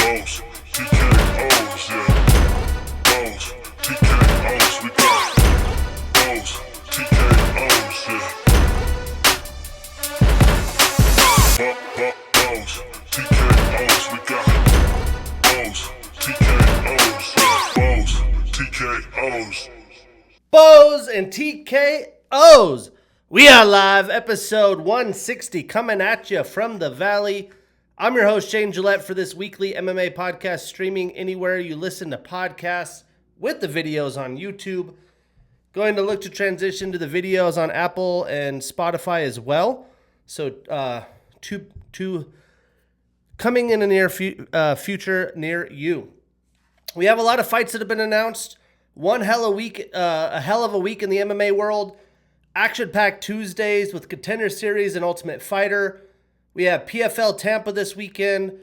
Bows, TKOs, yeah. Bows, TKOs, we got Bows, TKOs, yeah. Bows, TKOs, we got Bows, TKOs, yeah. Bows, TKOs. Bows and TKOs. We are live, episode 160, coming at you from the Valley. I'm your host, Shane Gillette, for this weekly MMA podcast, streaming anywhere you listen to podcasts with the videos on YouTube. Going to look to transition to the videos on Apple and Spotify as well. So, two coming in the near future near you. We have a lot of fights that have been announced. One hell of a week in the MMA world. Action-packed Tuesdays with Contender Series and Ultimate Fighter. We have PFL Tampa this weekend,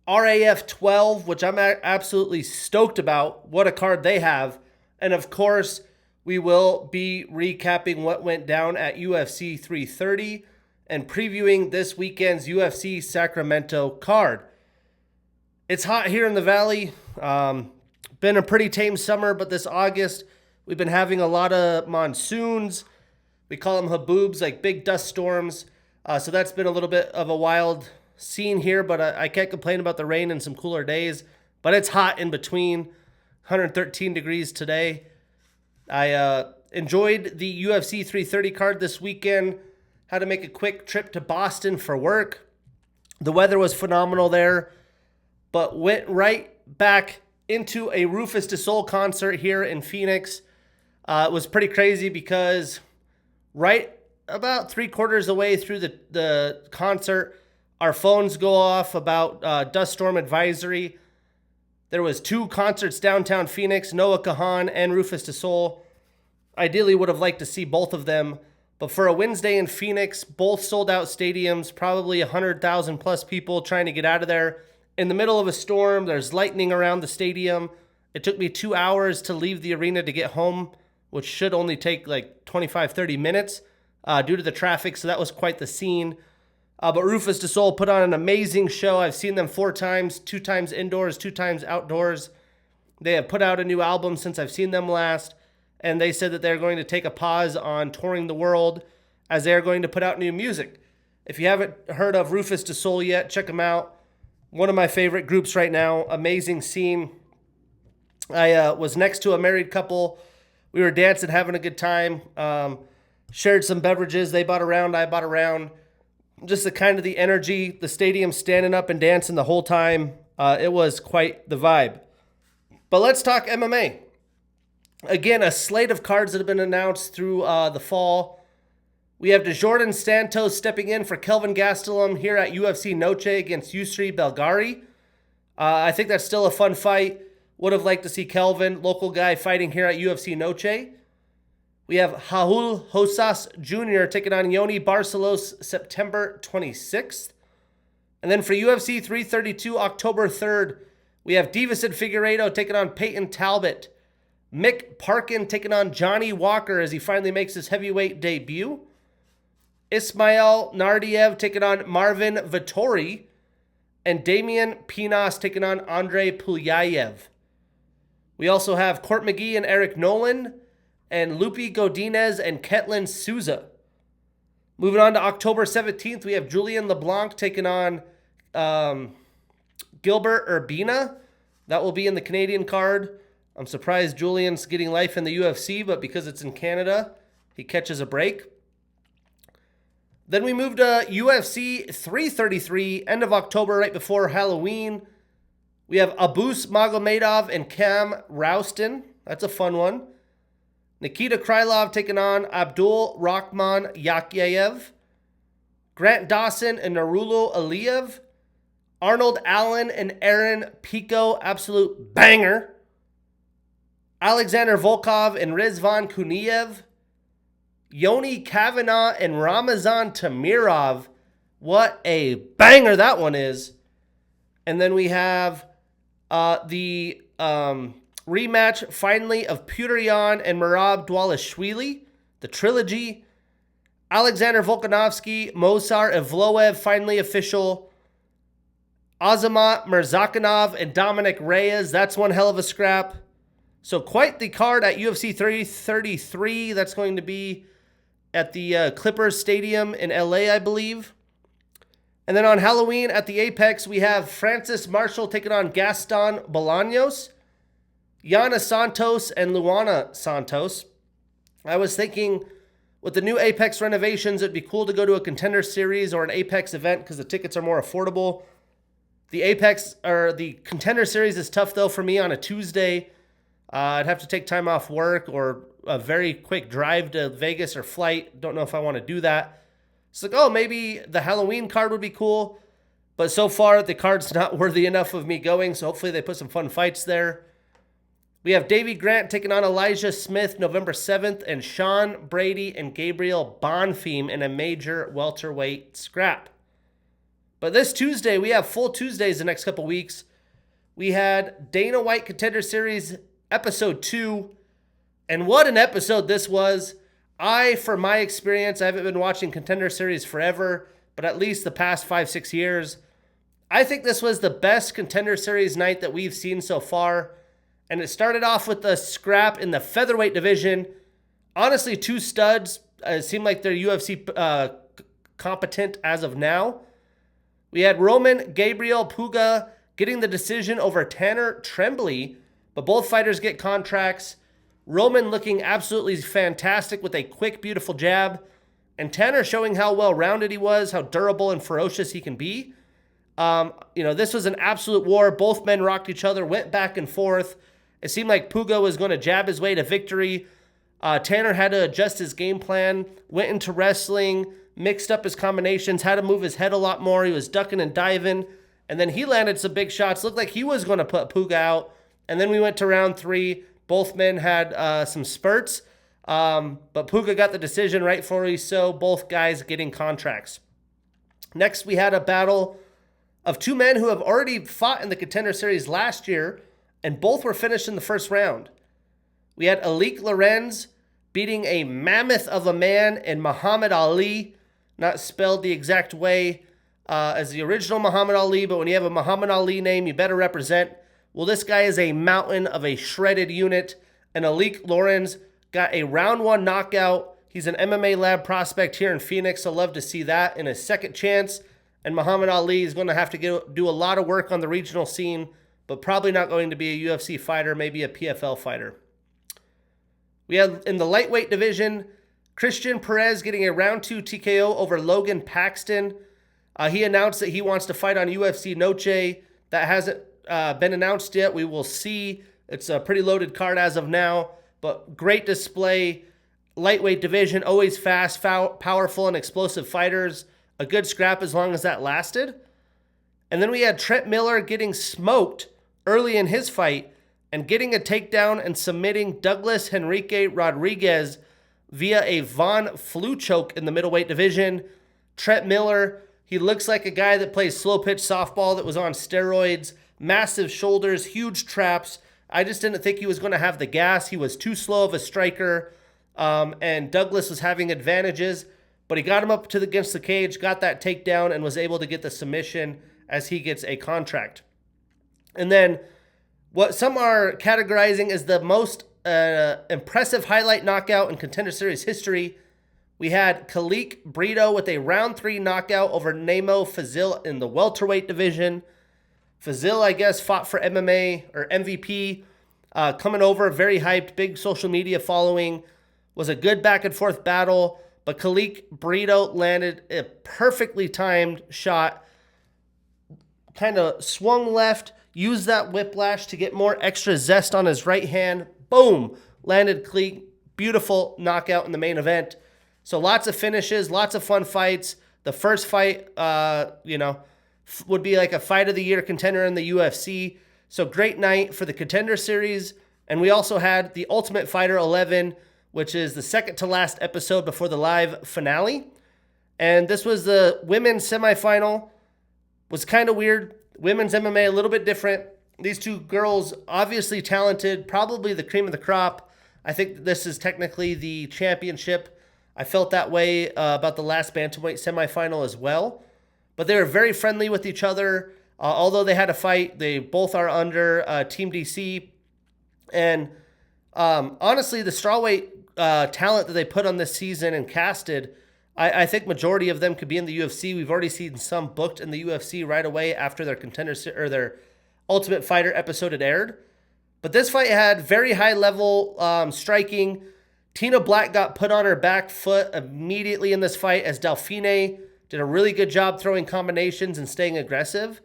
RAF 12, which I'm absolutely stoked about. What a card they have. And of course, we will be recapping what went down at UFC 330 and previewing this weekend's UFC Sacramento card. It's hot here in the Valley. Been a pretty tame summer, but this August, we've been having a lot of monsoons. We call them haboobs, like big dust storms. So that's been a little bit of a wild scene here, but I can't complain about the rain and some cooler days. But it's hot in between, 113 degrees today. I enjoyed the UFC 330 card this weekend. Had to make a quick trip to Boston for work. The weather was phenomenal there, but went right back into a Rufus Du Sol concert here in Phoenix. It was pretty crazy because right about 3/4 of the way through the concert, our phones go off about dust storm advisory. There was 2 concerts downtown Phoenix, Noah Kahan and Rufus Du Sol. Ideally would have liked to see both of them, but for a Wednesday in Phoenix, both sold out stadiums, probably 100,000 plus people trying to get out of there. In the middle of a storm, there's lightning around the stadium. It took me 2 hours to leave the arena to get home, which should only take like 25, 30 minutes due to the traffic. So that was quite the scene. But Rufus Du Sol put on an amazing show. I've seen them 4 times, 2 times indoors, 2 times outdoors. They have put out a new album since I've seen them last. And they said that they're going to take a pause on touring the world as they're going to put out new music. If you haven't heard of Rufus Du Sol yet, check them out. One of my favorite groups right now. Amazing scene. I was next to a married couple. We were dancing, having a good time. Shared some beverages. They bought a round, I bought a round. Just the kind of the energy, the stadium standing up and dancing the whole time. It was quite the vibe. But let's talk MMA. Again, a slate of cards that have been announced through the fall. We have Jordan Santos stepping in for Kelvin Gastelum here at UFC Noche against Yusri Belgari. I think that's still a fun fight. Would have liked to see Kelvin, local guy, fighting here at UFC Noche. We have Raul Rosas Jr. taking on Yoni Barcelos September 26th. And then for UFC 332, October 3rd, we have Davison Figueiredo taking on Peyton Talbot. Mick Parkin taking on Johnny Walker as he finally makes his heavyweight debut. Ismail Nardiev taking on Marvin Vettori. And Damian Pinas taking on Andre Pulyayev. We also have Court McGee and Eric Nolan. And Lupi Godinez and Ketlin Souza. Moving on to October 17th, we have Julian LeBlanc taking on Gilbert Urbina. That will be in the Canadian card. I'm surprised Julian's getting life in the UFC, but because it's in Canada, he catches a break. Then we move to UFC 333, end of October, right before Halloween. We have Abus Magomedov and Cam Rouston. That's a fun one. Nikita Krylov taking on Abdul Rahman Yakyev. Grant Dawson and Narulo Aliyev. Arnold Allen and Aaron Pico, absolute banger. Alexander Volkov and Rizvan Kuniev. Yoni Kavanagh and Ramazan Tamirov. What a banger that one is. And then we have the rematch, finally, of Petr Yan and Merab Dvalishvili, the trilogy. Alexander Volkanovski, Mozar Evloev, finally official. Azamat Mirzakhanov and Dominic Reyes. That's one hell of a scrap. So quite the card at UFC 333. That's going to be at the Clippers Stadium in LA, I believe. And then on Halloween at the Apex, we have Francis Marshall taking on Gaston Bolaños, Yana Santos, and Luana Santos. I was thinking with the new Apex renovations, it'd be cool to go to a Contender Series or an Apex event because the tickets are more affordable. The Apex or the Contender Series is tough though for me on a Tuesday. I'd have to take time off work or a very quick drive to Vegas or flight. Don't know if I want to do that. It's like, oh, maybe the Halloween card would be cool. But so far, the card's not worthy enough of me going, so hopefully they put some fun fights there. We have Davey Grant taking on Elijah Smith November 7th, and Sean Brady and Gabriel Bonfim in a major welterweight scrap. But this Tuesday, we have full Tuesdays the next couple weeks. We had Dana White Contender Series Episode 2, and what an episode this was. For my experience, I haven't been watching Contender Series forever, but at least the past 5-6 years. I think this was the best Contender Series night that we've seen so far. And it started off with a scrap in the featherweight division. Honestly, two studs. It seemed like they're UFC competent as of now. We had Roman Gabriel Puga getting the decision over Tanner Tremblay, but both fighters get contracts. Roman looking absolutely fantastic with a quick, beautiful jab. And Tanner showing how well-rounded he was, how durable and ferocious he can be. This was an absolute war. Both men rocked each other, went back and forth. It seemed like Puga was going to jab his way to victory. Tanner had to adjust his game plan, went into wrestling, mixed up his combinations, had to move his head a lot more. He was ducking and diving. And then he landed some big shots. Looked like he was going to put Puga out. And then we went to round 3. Both men had some spurts. But Puga got the decision, rightfully so. Both guys getting contracts. Next, we had a battle of two men who have already fought in the Contender Series last year, and both were finished in the first round. We had Alik Lorenz beating a mammoth of a man in Muhammad Ali, not spelled the exact way as the original Muhammad Ali, but when you have a Muhammad Ali name, you better represent. Well, this guy is a mountain of a shredded unit, and Alik Lorenz got a round 1 knockout. He's an MMA lab prospect here in Phoenix, so love to see that in his second chance. And Muhammad Ali is going to have to do a lot of work on the regional scene, but probably not going to be a UFC fighter, maybe a PFL fighter. We had in the lightweight division, Christian Perez getting a round 2 TKO over Logan Paxton. He announced that he wants to fight on UFC Noche. That hasn't been announced yet. We will see. It's a pretty loaded card as of now, but great display. Lightweight division, always fast, powerful, and explosive fighters. A good scrap as long as that lasted. And then we had Trent Miller getting smoked early in his fight and getting a takedown and submitting Douglas Henrique Rodriguez via a Von Flue choke in the middleweight division. Trent Miller, he looks like a guy that plays slow pitch softball that was on steroids, massive shoulders, huge traps. I just didn't think he was going to have the gas. He was too slow of a striker, and Douglas was having advantages, but he got him up to against the cage, got that takedown, and was able to get the submission as he gets a contract. And then what some are categorizing as the most impressive highlight knockout in Contender Series history, we had Kalik Brito with a round 3 knockout over Nemo Fazil in the welterweight division. Fazil, I guess, fought for MMA or MVP, coming over, very hyped, big social media following. Was a good back and forth battle, but Kalik Brito landed a perfectly timed shot, kind of swung left, used that whiplash to get more extra zest on his right hand. Boom! Landed Kalik. Beautiful knockout in the main event. So lots of finishes, lots of fun fights. The first fight, would be like a fight of the year contender in the UFC. So great night for the Contender Series. And we also had the Ultimate Fighter 11, which is the second to last episode before the live finale. And this was the women's semifinal. Was kind of weird. Women's MMA a little bit different. These two girls, obviously talented, probably the cream of the crop. I think this is technically the championship. I felt that way about the last bantamweight semifinal as well. But they were very friendly with each other. Although they had a fight, they both are under Team DC. And honestly, the strawweight talent that they put on this season and casted, I think majority of them could be in the UFC. We've already seen some booked in the UFC right away after their contenders or their Ultimate Fighter episode had aired. But this fight had very high level striking. Tina Black got put on her back foot immediately in this fight as Delfine did a really good job throwing combinations and staying aggressive.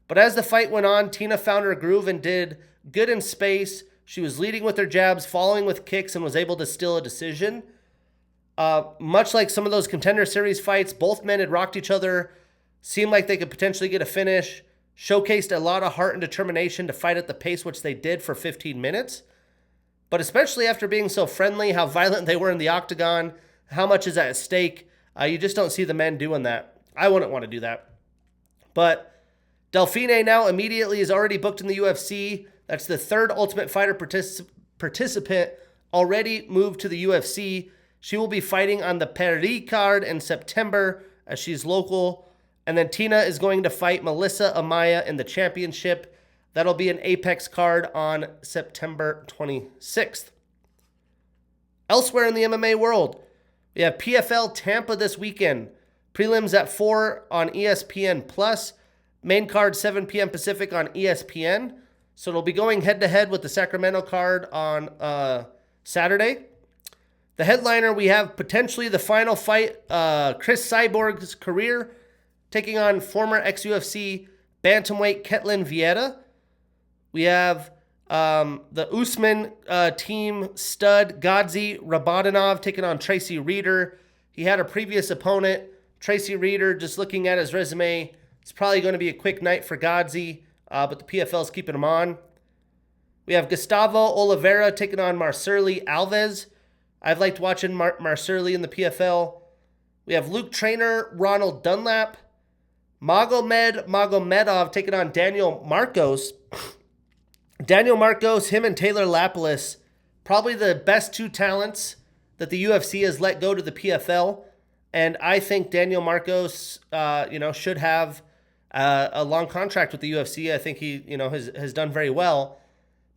But as the fight went on, Tina found her groove and did good in space. She was leading with her jabs, following with kicks, and was able to steal a decision. Much like some of those Contender Series fights, both men had rocked each other, seemed like they could potentially get a finish, showcased a lot of heart and determination to fight at the pace which they did for 15 minutes. But especially after being so friendly, how violent they were in the octagon, how much is at stake, you just don't see the men doing that. I wouldn't want to do that. But Delfine now immediately is already booked in the UFC. That's the third Ultimate Fighter participant already moved to the UFC. She will be fighting on the Paris card in September as she's local. And then Tina is going to fight Melissa Amaya in the championship. That'll be an Apex card on September 26th. Elsewhere in the MMA world, we have PFL Tampa this weekend. Prelims at 4 on ESPN+. Main card 7 p.m. Pacific on ESPN. So it'll be going head-to-head with the Sacramento card on Saturday. The headliner, we have potentially the final fight, Chris Cyborg's career, taking on former ex-UFC bantamweight Ketlin Vieira. We have the Usman team stud Gadzi Rabadanov taking on Tracy Reeder. He had a previous opponent, Tracy Reeder. Just looking at his resume, it's probably going to be a quick night for Gadzi, but the PFL's keeping him on. We have Gustavo Oliveira taking on Marceli Alves. I've liked watching Marceli in the PFL. We have Luke Trainer, Ronald Dunlap. Magomed Magomedov taking on Daniel Marcos. Daniel Marcos, him and Taylor Lapilus, probably the best two talents that the UFC has let go to the PFL. And I think Daniel Marcos, should have a long contract with the UFC. I think he, has done very well.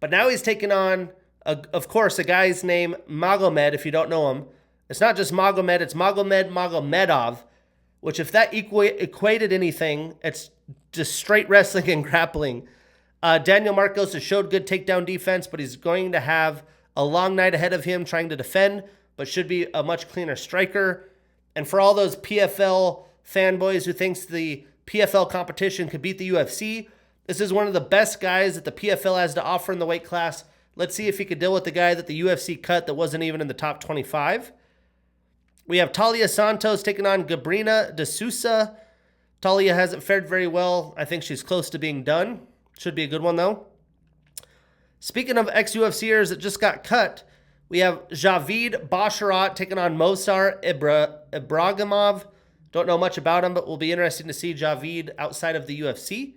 But now he's taken on, of course, a guy's name, Magomed, if you don't know him. It's not just Magomed, it's Magomed Magomedov, which if that equated anything, it's just straight wrestling and grappling. Daniel Marcos has showed good takedown defense, but he's going to have a long night ahead of him trying to defend, but should be a much cleaner striker. And for all those PFL fanboys who thinks the PFL competition could beat the UFC, this is one of the best guys that the PFL has to offer in the weight class. Let's see if he could deal with the guy that the UFC cut that wasn't even in the top 25. We have Talia Santos taking on Gabrina De Sousa. Talia hasn't fared very well. I think she's close to being done. Should be a good one, though. Speaking of ex-UFCers that just got cut, we have Javid Basharat taking on Mosar Ibragimov. Don't know much about him, but will be interesting to see Javid outside of the UFC.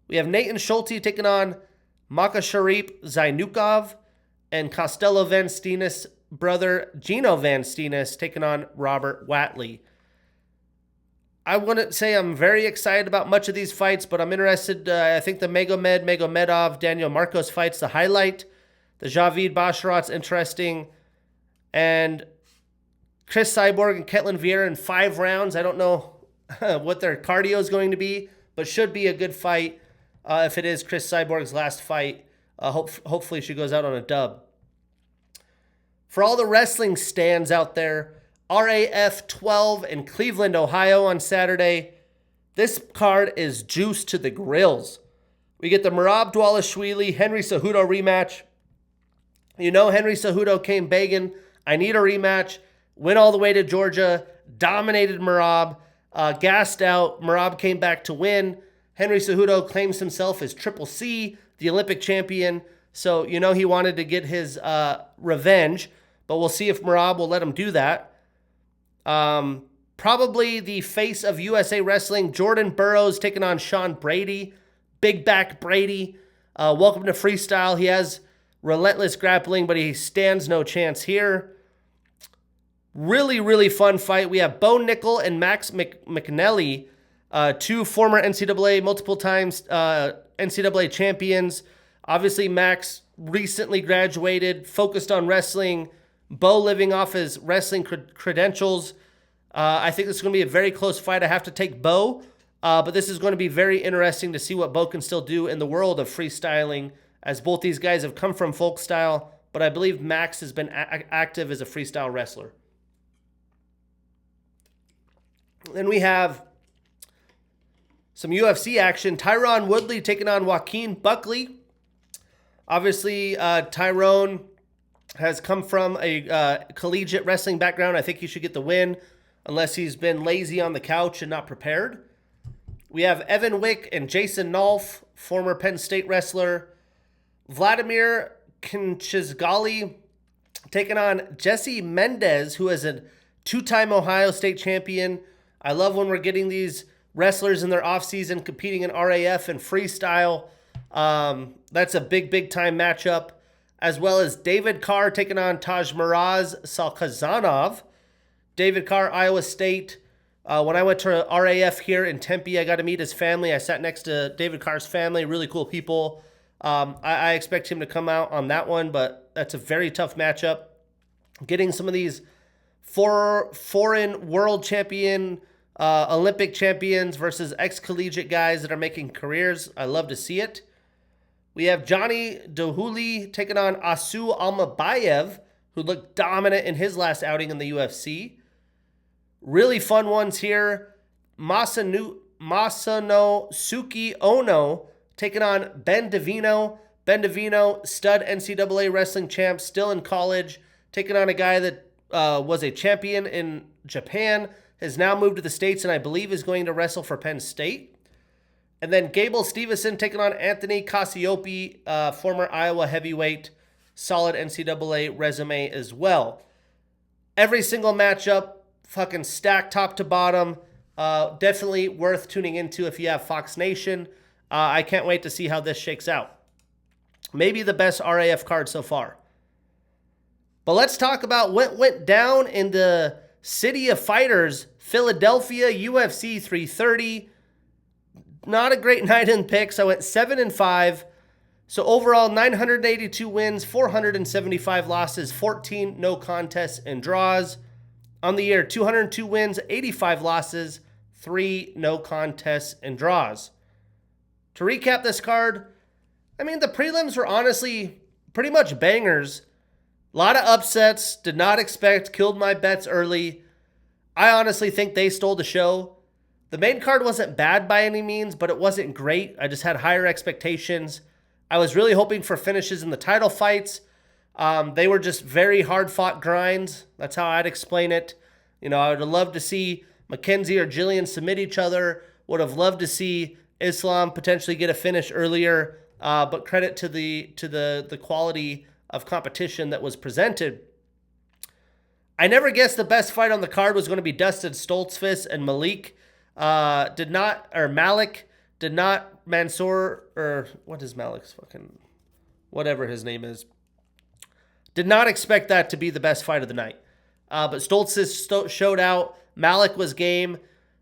We have Nathan Schulte taking on Makasharip Zainukov, and Costello Van Steenis' brother Gino Van Steenis taking on Robert Watley. I wouldn't say I'm very excited about much of these fights, but I'm interested. I think the Magomedov, Daniel Marcos fight's the highlight. The Javid Basharat's interesting. And Chris Cyborg and Ketlin Vieira in 5 rounds. I don't know what their cardio is going to be, but should be a good fight if it is Chris Cyborg's last fight. Hopefully she goes out on a dub. For all the wrestling stands out there, RAF 12 in Cleveland, Ohio on Saturday. This card is juice to the grills. We get the Merab Dvalishvili Henry Cejudo rematch. You know Henry Cejudo came begging, I need a rematch. Went all the way to Georgia, dominated Merab, gassed out. Merab came back to win. Henry Cejudo claims himself as Triple C, the Olympic champion. So, he wanted to get his revenge, but we'll see if Merab will let him do that. Probably the face of USA Wrestling, Jordan Burroughs taking on Sean Brady. Big back Brady. Welcome to freestyle. He has relentless grappling, but he stands no chance here. Really, really fun fight. We have Bo Nickel and Max McNally Two former NCAA, multiple times NCAA champions. Obviously, Max recently graduated, focused on wrestling. Bo living off his wrestling credentials. I think this is going to be a very close fight. I have to take Bo, but this is going to be very interesting to see what Bo can still do in the world of freestyling, as both these guys have come from folk style, but I believe Max has been active as a freestyle wrestler. Then we have some UFC action. Tyron Woodley taking on Joaquin Buckley. Obviously, Tyrone has come from a collegiate wrestling background. I think he should get the win, unless he's been lazy on the couch and not prepared. We have Evan Wick and Jason Nolf, former Penn State wrestler. Vladimir Kinchizgali taking on Jesse Mendez, who is a two-time Ohio State champion. I love when we're getting these wrestlers in their offseason competing in RAF and freestyle. That's a big time matchup. As well as David Carr taking on Tajmiraz Salkazanov. David Carr, Iowa State. When I went to RAF here in Tempe, I got to meet his family. I sat next to David Carr's family, really cool people. I expect him to come out on that one, but that's a very tough matchup. Getting some of these foreign world champion, Olympic champions versus ex-collegiate guys that are making careers. I love to see it. We have Johnny Dahuli taking on Asu Almabayev, who looked dominant in his last outing in the UFC. Really fun ones here. Masanosuke Ono taking on Ben Davino. Ben Davino, stud NCAA wrestling champ, still in college, taking on a guy that was a champion in Japan, has now moved to the States, and I believe is going to wrestle for Penn State. And then Gable Stevenson taking on Anthony Cassiope, former Iowa heavyweight, solid NCAA resume as well. Every single matchup, fucking stacked top to bottom. Definitely worth tuning into if you have Fox Nation. I can't wait to see how this shakes out. Maybe the best RAF card so far. But let's talk about what went down in the City of Fighters, Philadelphia, UFC 330. Not a great night in picks. I went 7-5. So overall, 982 wins, 475 losses, 14 no contests and draws. On the year, 202 wins, 85 losses, 3 no contests and draws. To recap this card, I mean, the prelims were honestly pretty much bangers. A lot of upsets, did not expect, killed my bets early. I honestly think they stole the show. The main card wasn't bad by any means, but it wasn't great. I just had higher expectations. I was really hoping for finishes in the title fights. They were just very hard-fought grinds. That's how I'd explain it. You know, I would have loved to see Mackenzie or Jillian submit each other. Would have loved to see Islam potentially get a finish earlier. But credit to the quality of competition that was presented. I never guessed the best fight on the card was going to be Dustin Stoltzfus and Malik. Mansoor, or what is Malik's fucking, whatever his name is. Did not expect that to be the best fight of the night. But Stoltzfus showed out. Malik was game.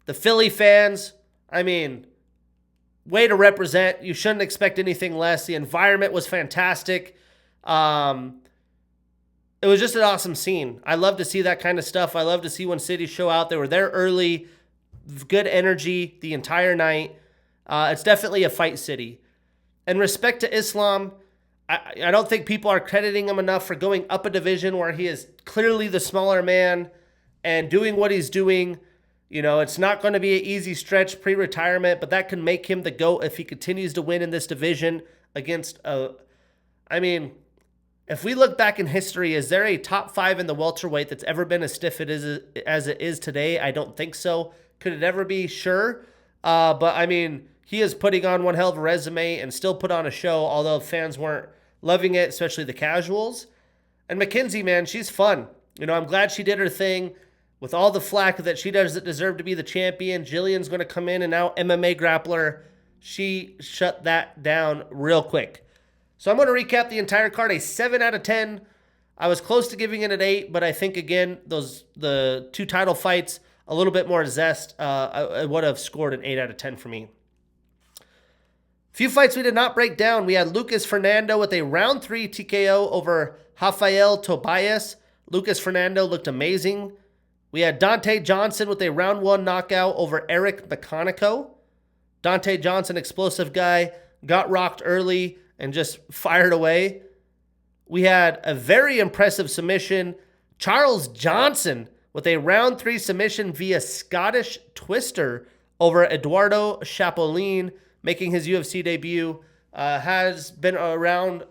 The Philly fans, I mean, way to represent. You shouldn't expect anything less. The environment was fantastic. It was just an awesome scene. I love to see that kind of stuff. I love to see when cities show out. They were there early. Good energy the entire night. It's definitely a fight city. And respect to Islam, I don't think people are crediting him enough for going up a division where he is clearly the smaller man and doing what he's doing. You know, it's not going to be an easy stretch pre-retirement, but that can make him the GOAT if he continues to win in this division against if we look back in history, is there a top 5 in the welterweight that's ever been as stiff as it is today? I don't think so. Could it ever be? Sure. But I mean, he is putting on one hell of a resume and still put on a show, although fans weren't loving it, especially the casuals. And Mackenzie, man, she's fun. You know, I'm glad she did her thing. With all the flack that she doesn't deserve to be the champion, Jillian's going to come in and now MMA grappler. She shut that down real quick. So I'm going to recap the entire card, a 7 out of 10. I was close to giving it an 8, but I think, again, the 2 title fights, a little bit more zest, I would have scored an 8 out of 10 for me. Few fights we did not break down. We had Lucas Fernando with a round 3 TKO over Rafael Tobias. Lucas Fernando looked amazing. We had Dante Johnson with a round 1 knockout over Eric Meconico. Dante Johnson, explosive guy, got rocked early and just fired away. We had a very impressive submission. Charles Johnson with a round 3 submission via Scottish Twister over Eduardo Chapolin, making his UFC debut. Has been around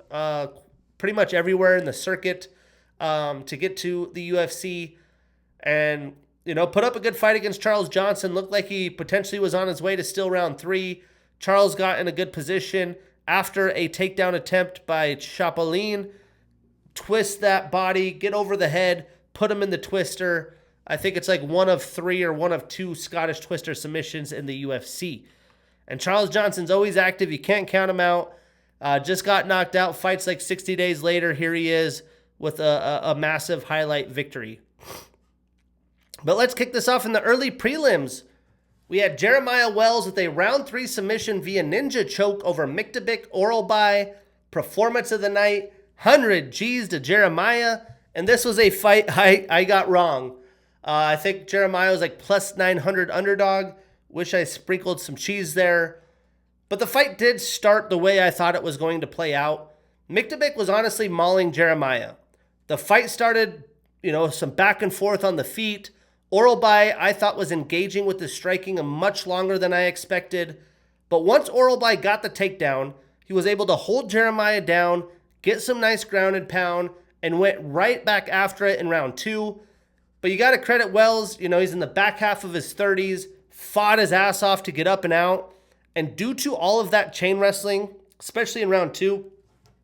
pretty much everywhere in the circuit to get to the UFC. And, put up a good fight against Charles Johnson. Looked like he potentially was on his way to still round 3. Charles got in a good position after a takedown attempt by Chapolin. Twist that body, get over the head, put him in the twister. I think it's like one of 3 or one of 2 Scottish twister submissions in the UFC. And Charles Johnson's always active. You can't count him out. Just got knocked out. Fights like 60 days later. Here he is with a massive highlight victory. But let's kick this off in the early prelims. We had Jeremiah Wells with a round 3 submission via ninja choke over Miktabik Oralbai. Performance of the night, 100 G's to Jeremiah. And this was a fight I got wrong. I think Jeremiah was like plus 900 underdog. Wish I sprinkled some cheese there. But the fight did start the way I thought it was going to play out. Miktabik was honestly mauling Jeremiah. The fight started, some back and forth on the feet. Oralbai, I thought, was engaging with the striking much longer than I expected. But once Oralbai got the takedown, he was able to hold Jeremiah down, get some nice ground and pound, and went right back after it in round 2. But you got to credit Wells. He's in the back half of his 30s, fought his ass off to get up and out. And due to all of that chain wrestling, especially in round 2,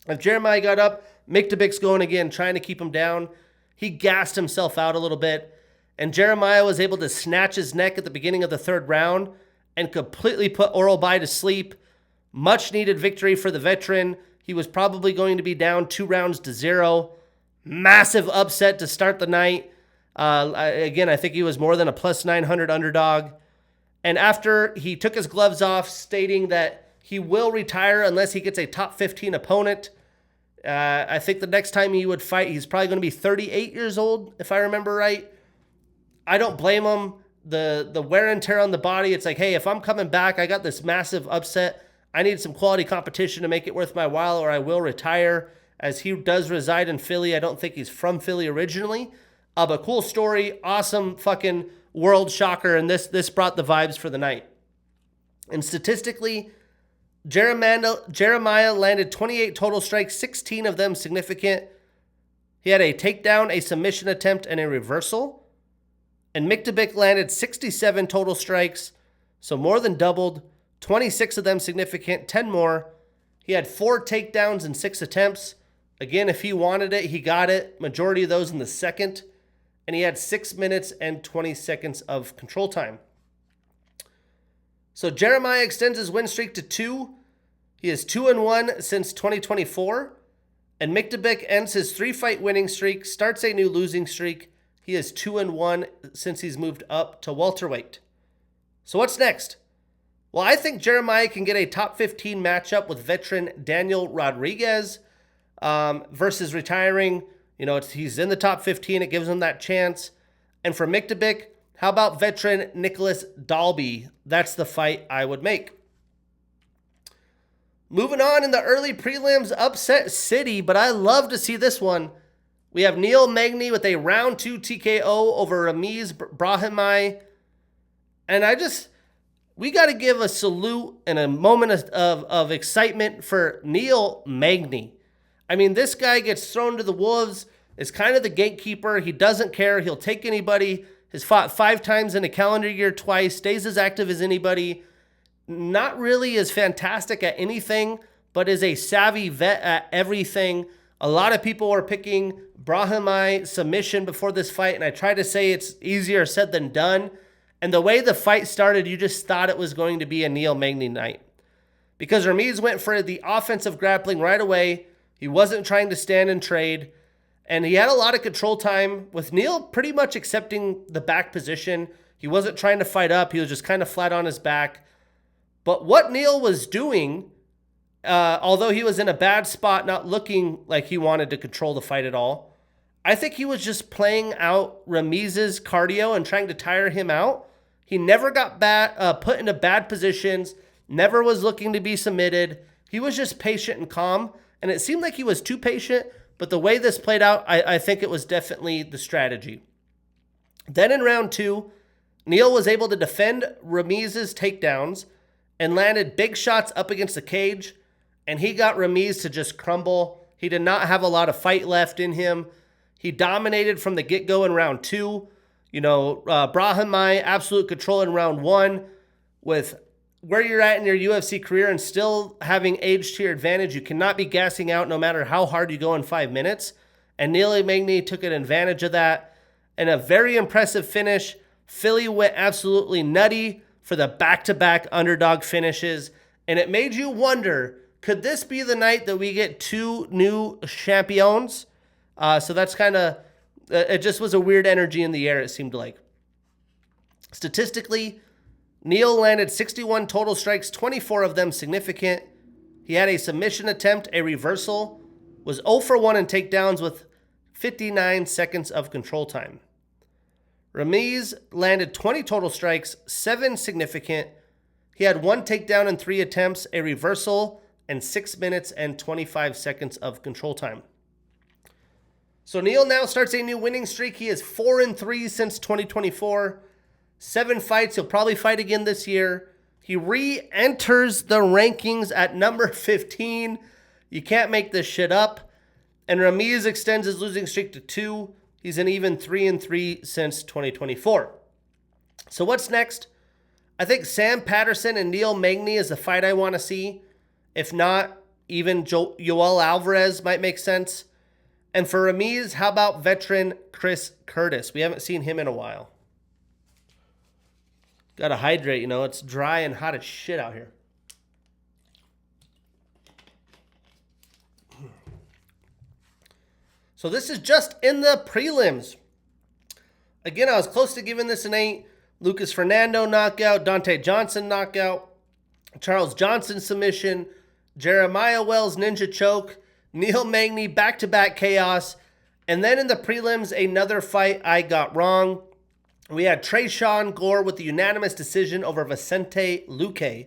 if Jeremiah got up, Miktabik's going again, trying to keep him down. He gassed himself out a little bit. And Jeremiah was able to snatch his neck at the beginning of the 3rd round and completely put Oralbai to sleep. Much needed victory for the veteran. He was probably going to be down 2 rounds to 0. Massive upset to start the night. I think he was more than a plus 900 underdog. And after he took his gloves off, stating that he will retire unless he gets a top 15 opponent. I think the next time he would fight, he's probably going to be 38 years old, if I remember right. I don't blame him. The wear and tear on the body, it's like, hey, if I'm coming back, I got this massive upset. I need some quality competition to make it worth my while, or I will retire. As he does reside in Philly. I don't think he's from Philly originally. But cool story. Awesome fucking world shocker. And this brought the vibes for the night. And statistically, Jeremiah landed 28 total strikes, 16 of them significant. He had a takedown, a submission attempt, and a reversal. And Miktabik landed 67 total strikes, so more than doubled, 26 of them significant, 10 more. He had 4 takedowns and 6 attempts. Again, if he wanted it, he got it. Majority of those in the second. And he had 6 minutes and 20 seconds of control time. So Jeremiah extends his win streak to 2. He is 2-1 since 2024. And Miktabik ends his 3-fight winning streak, starts a new losing streak. He is 2-1 since he's moved up to welterweight. So what's next? Well, I think Jeremiah can get a top 15 matchup with veteran Daniel Rodriguez versus retiring. He's in the top 15. It gives him that chance. And for Miktabik, how about veteran Nicholas Dalby? That's the fight I would make. Moving on in the early prelims, upset city, but I love to see this one. We have Neil Magny with a round 2 TKO over Ramiz Brahimaj. And we got to give a salute and a moment of excitement for Neil Magny. I mean, this guy gets thrown to the wolves, is kind of the gatekeeper. He doesn't care. He'll take anybody. Has fought 5 times in a calendar year twice, stays as active as anybody. Not really as fantastic at anything, but is a savvy vet at everything. A lot of people were picking Brahimaj submission before this fight, and I try to say it's easier said than done. And the way the fight started, you just thought it was going to be a Neil Magny night. Because Ramiz went for the offensive grappling right away. He wasn't trying to stand and trade. And he had a lot of control time with Neil pretty much accepting the back position. He wasn't trying to fight up. He was just kind of flat on his back. But what Neil was doing, although he was in a bad spot, not looking like he wanted to control the fight at all, I think he was just playing out Ramiz's cardio and trying to tire him out. He never got put into bad positions, never was looking to be submitted. He was just patient and calm, and it seemed like he was too patient, but the way this played out, I think it was definitely the strategy. Then in round 2, Neil was able to defend Ramiz's takedowns and landed big shots up against the cage, and he got Ramiz to just crumble. He did not have a lot of fight left in him. He dominated from the get-go in round 2. Brahimai, absolute control in round 1. With where you're at in your UFC career and still having age to your advantage, you cannot be gassing out no matter how hard you go in 5 minutes. And Neil Magny took an advantage of that. And a very impressive finish. Philly went absolutely nutty for the back-to-back underdog finishes. And it made you wonder, could this be the night that we get 2 new champions? So that's kind of, it just was a weird energy in the air, it seemed like. Statistically, Neil landed 61 total strikes, 24 of them significant. He had a submission attempt, a reversal, was 0 for 1 in takedowns with 59 seconds of control time. Ramiz landed 20 total strikes, 7 significant. He had 1 takedown in 3 attempts, a reversal, and 6 minutes and 25 seconds of control time. So Neil now starts a new winning streak. He is 4-3 since 2024. 7 fights. He'll probably fight again this year. He re-enters the rankings at number 15. You can't make this shit up. And Ramiz extends his losing streak to 2. He's an even 3-3 since 2024. So what's next? I think Sam Patterson and Neil Magny is the fight I want to see. If not, even Yoel Alvarez might make sense. And for Ramiz, how about veteran Chris Curtis? We haven't seen him in a while. Gotta hydrate, it's dry and hot as shit out here. So this is just in the prelims. Again, I was close to giving this an 8. Lucas Fernando knockout, Dante Johnson knockout, Charles Johnson submission, Jeremiah Wells ninja choke, Neil Magny back-to-back chaos, and then in the prelims, another fight I got wrong. We had Tresean Gore with the unanimous decision over Vicente Luque.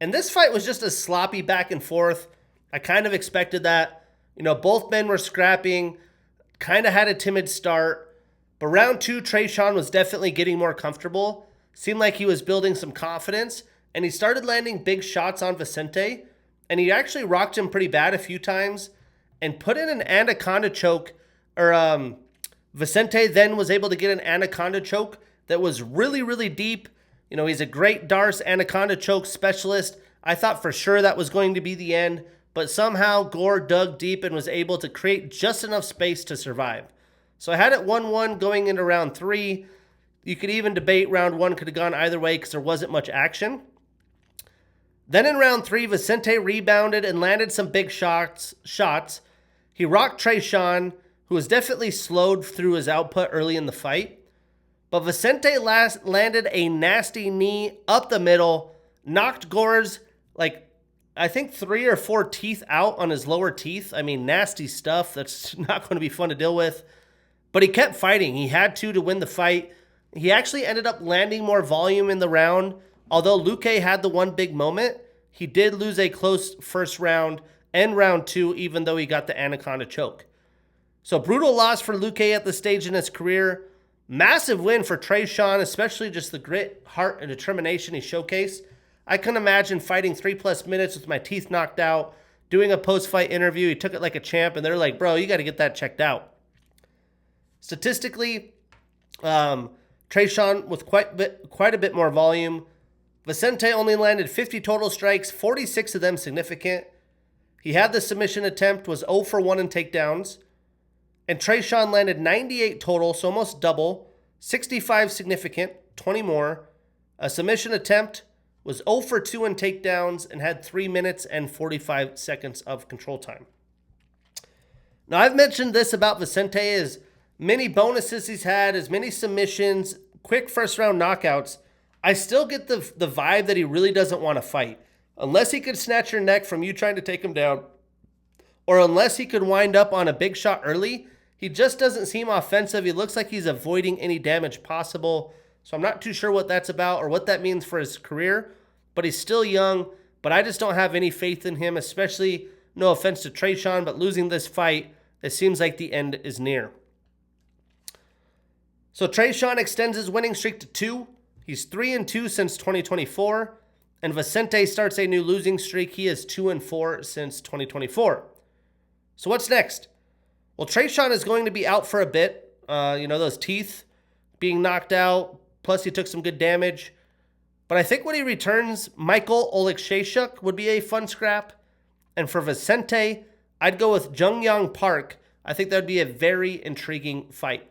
And this fight was just a sloppy back and forth. I kind of expected that. Both men were scrapping, kind of had a timid start. But round 2, Tresean was definitely getting more comfortable. Seemed like he was building some confidence. And he started landing big shots on Vicente. And he actually rocked him pretty bad a few times. And put in an anaconda choke. Vicente then was able to get an anaconda choke that was really, really deep. He's a great Darce anaconda choke specialist. I thought for sure that was going to be the end. But somehow Gore dug deep and was able to create just enough space to survive. So I had it 1-1 going into round 3. You could even debate round 1 could have gone either way because there wasn't much action. Then in round 3, Vicente rebounded and landed some big shots. He rocked Tresean, who was definitely slowed through his output early in the fight. But Vicente landed a nasty knee up the middle, knocked Gore's, I think 3 or 4 teeth out on his lower teeth. I mean, nasty stuff. That's not going to be fun to deal with. But he kept fighting. He had to win the fight. He actually ended up landing more volume in the round. Although Luque had the one big moment, he did lose a close first round and round 2, even though he got the anaconda choke. So brutal loss for Luque at this stage in his career. Massive win for Tresean, especially just the grit, heart, and determination he showcased. I couldn't imagine fighting 3+ minutes with my teeth knocked out, doing a post-fight interview. He took it like a champ, and they're like, bro, you got to get that checked out. Statistically, Tresean with quite a bit more volume. Vicente only landed 50 total strikes, 46 of them significant. He had the submission attempt, was 0 for 1 in takedowns. And Tresean landed 98 total, so almost double, 65 significant, 20 more. A submission attempt, was 0 for 2 in takedowns and had 3 minutes and 45 seconds of control time. Now, I've mentioned this about Vicente, as many bonuses he's had, as many submissions, quick first-round knockouts, I still get the vibe that he really doesn't want to fight. Unless he could snatch your neck from you trying to take him down, or unless he could wind up on a big shot early, he just doesn't seem offensive. He looks like he's avoiding any damage possible. So I'm not too sure what that's about or what that means for his career, but he's still young. But I just don't have any faith in him, especially, no offense to Tresean, but losing this fight, it seems like the end is near. So Tresean extends his winning streak to 2. He's 3-2 since 2024. And Vicente starts a new losing streak. He is 2-4 since 2024. So what's next? Well, Tresean is going to be out for a bit. Those teeth being knocked out. Plus, he took some good damage. But I think when he returns, Michael Oleksiejczuk would be a fun scrap. And for Vicente, I'd go with Jung-Young Park. I think that would be a very intriguing fight.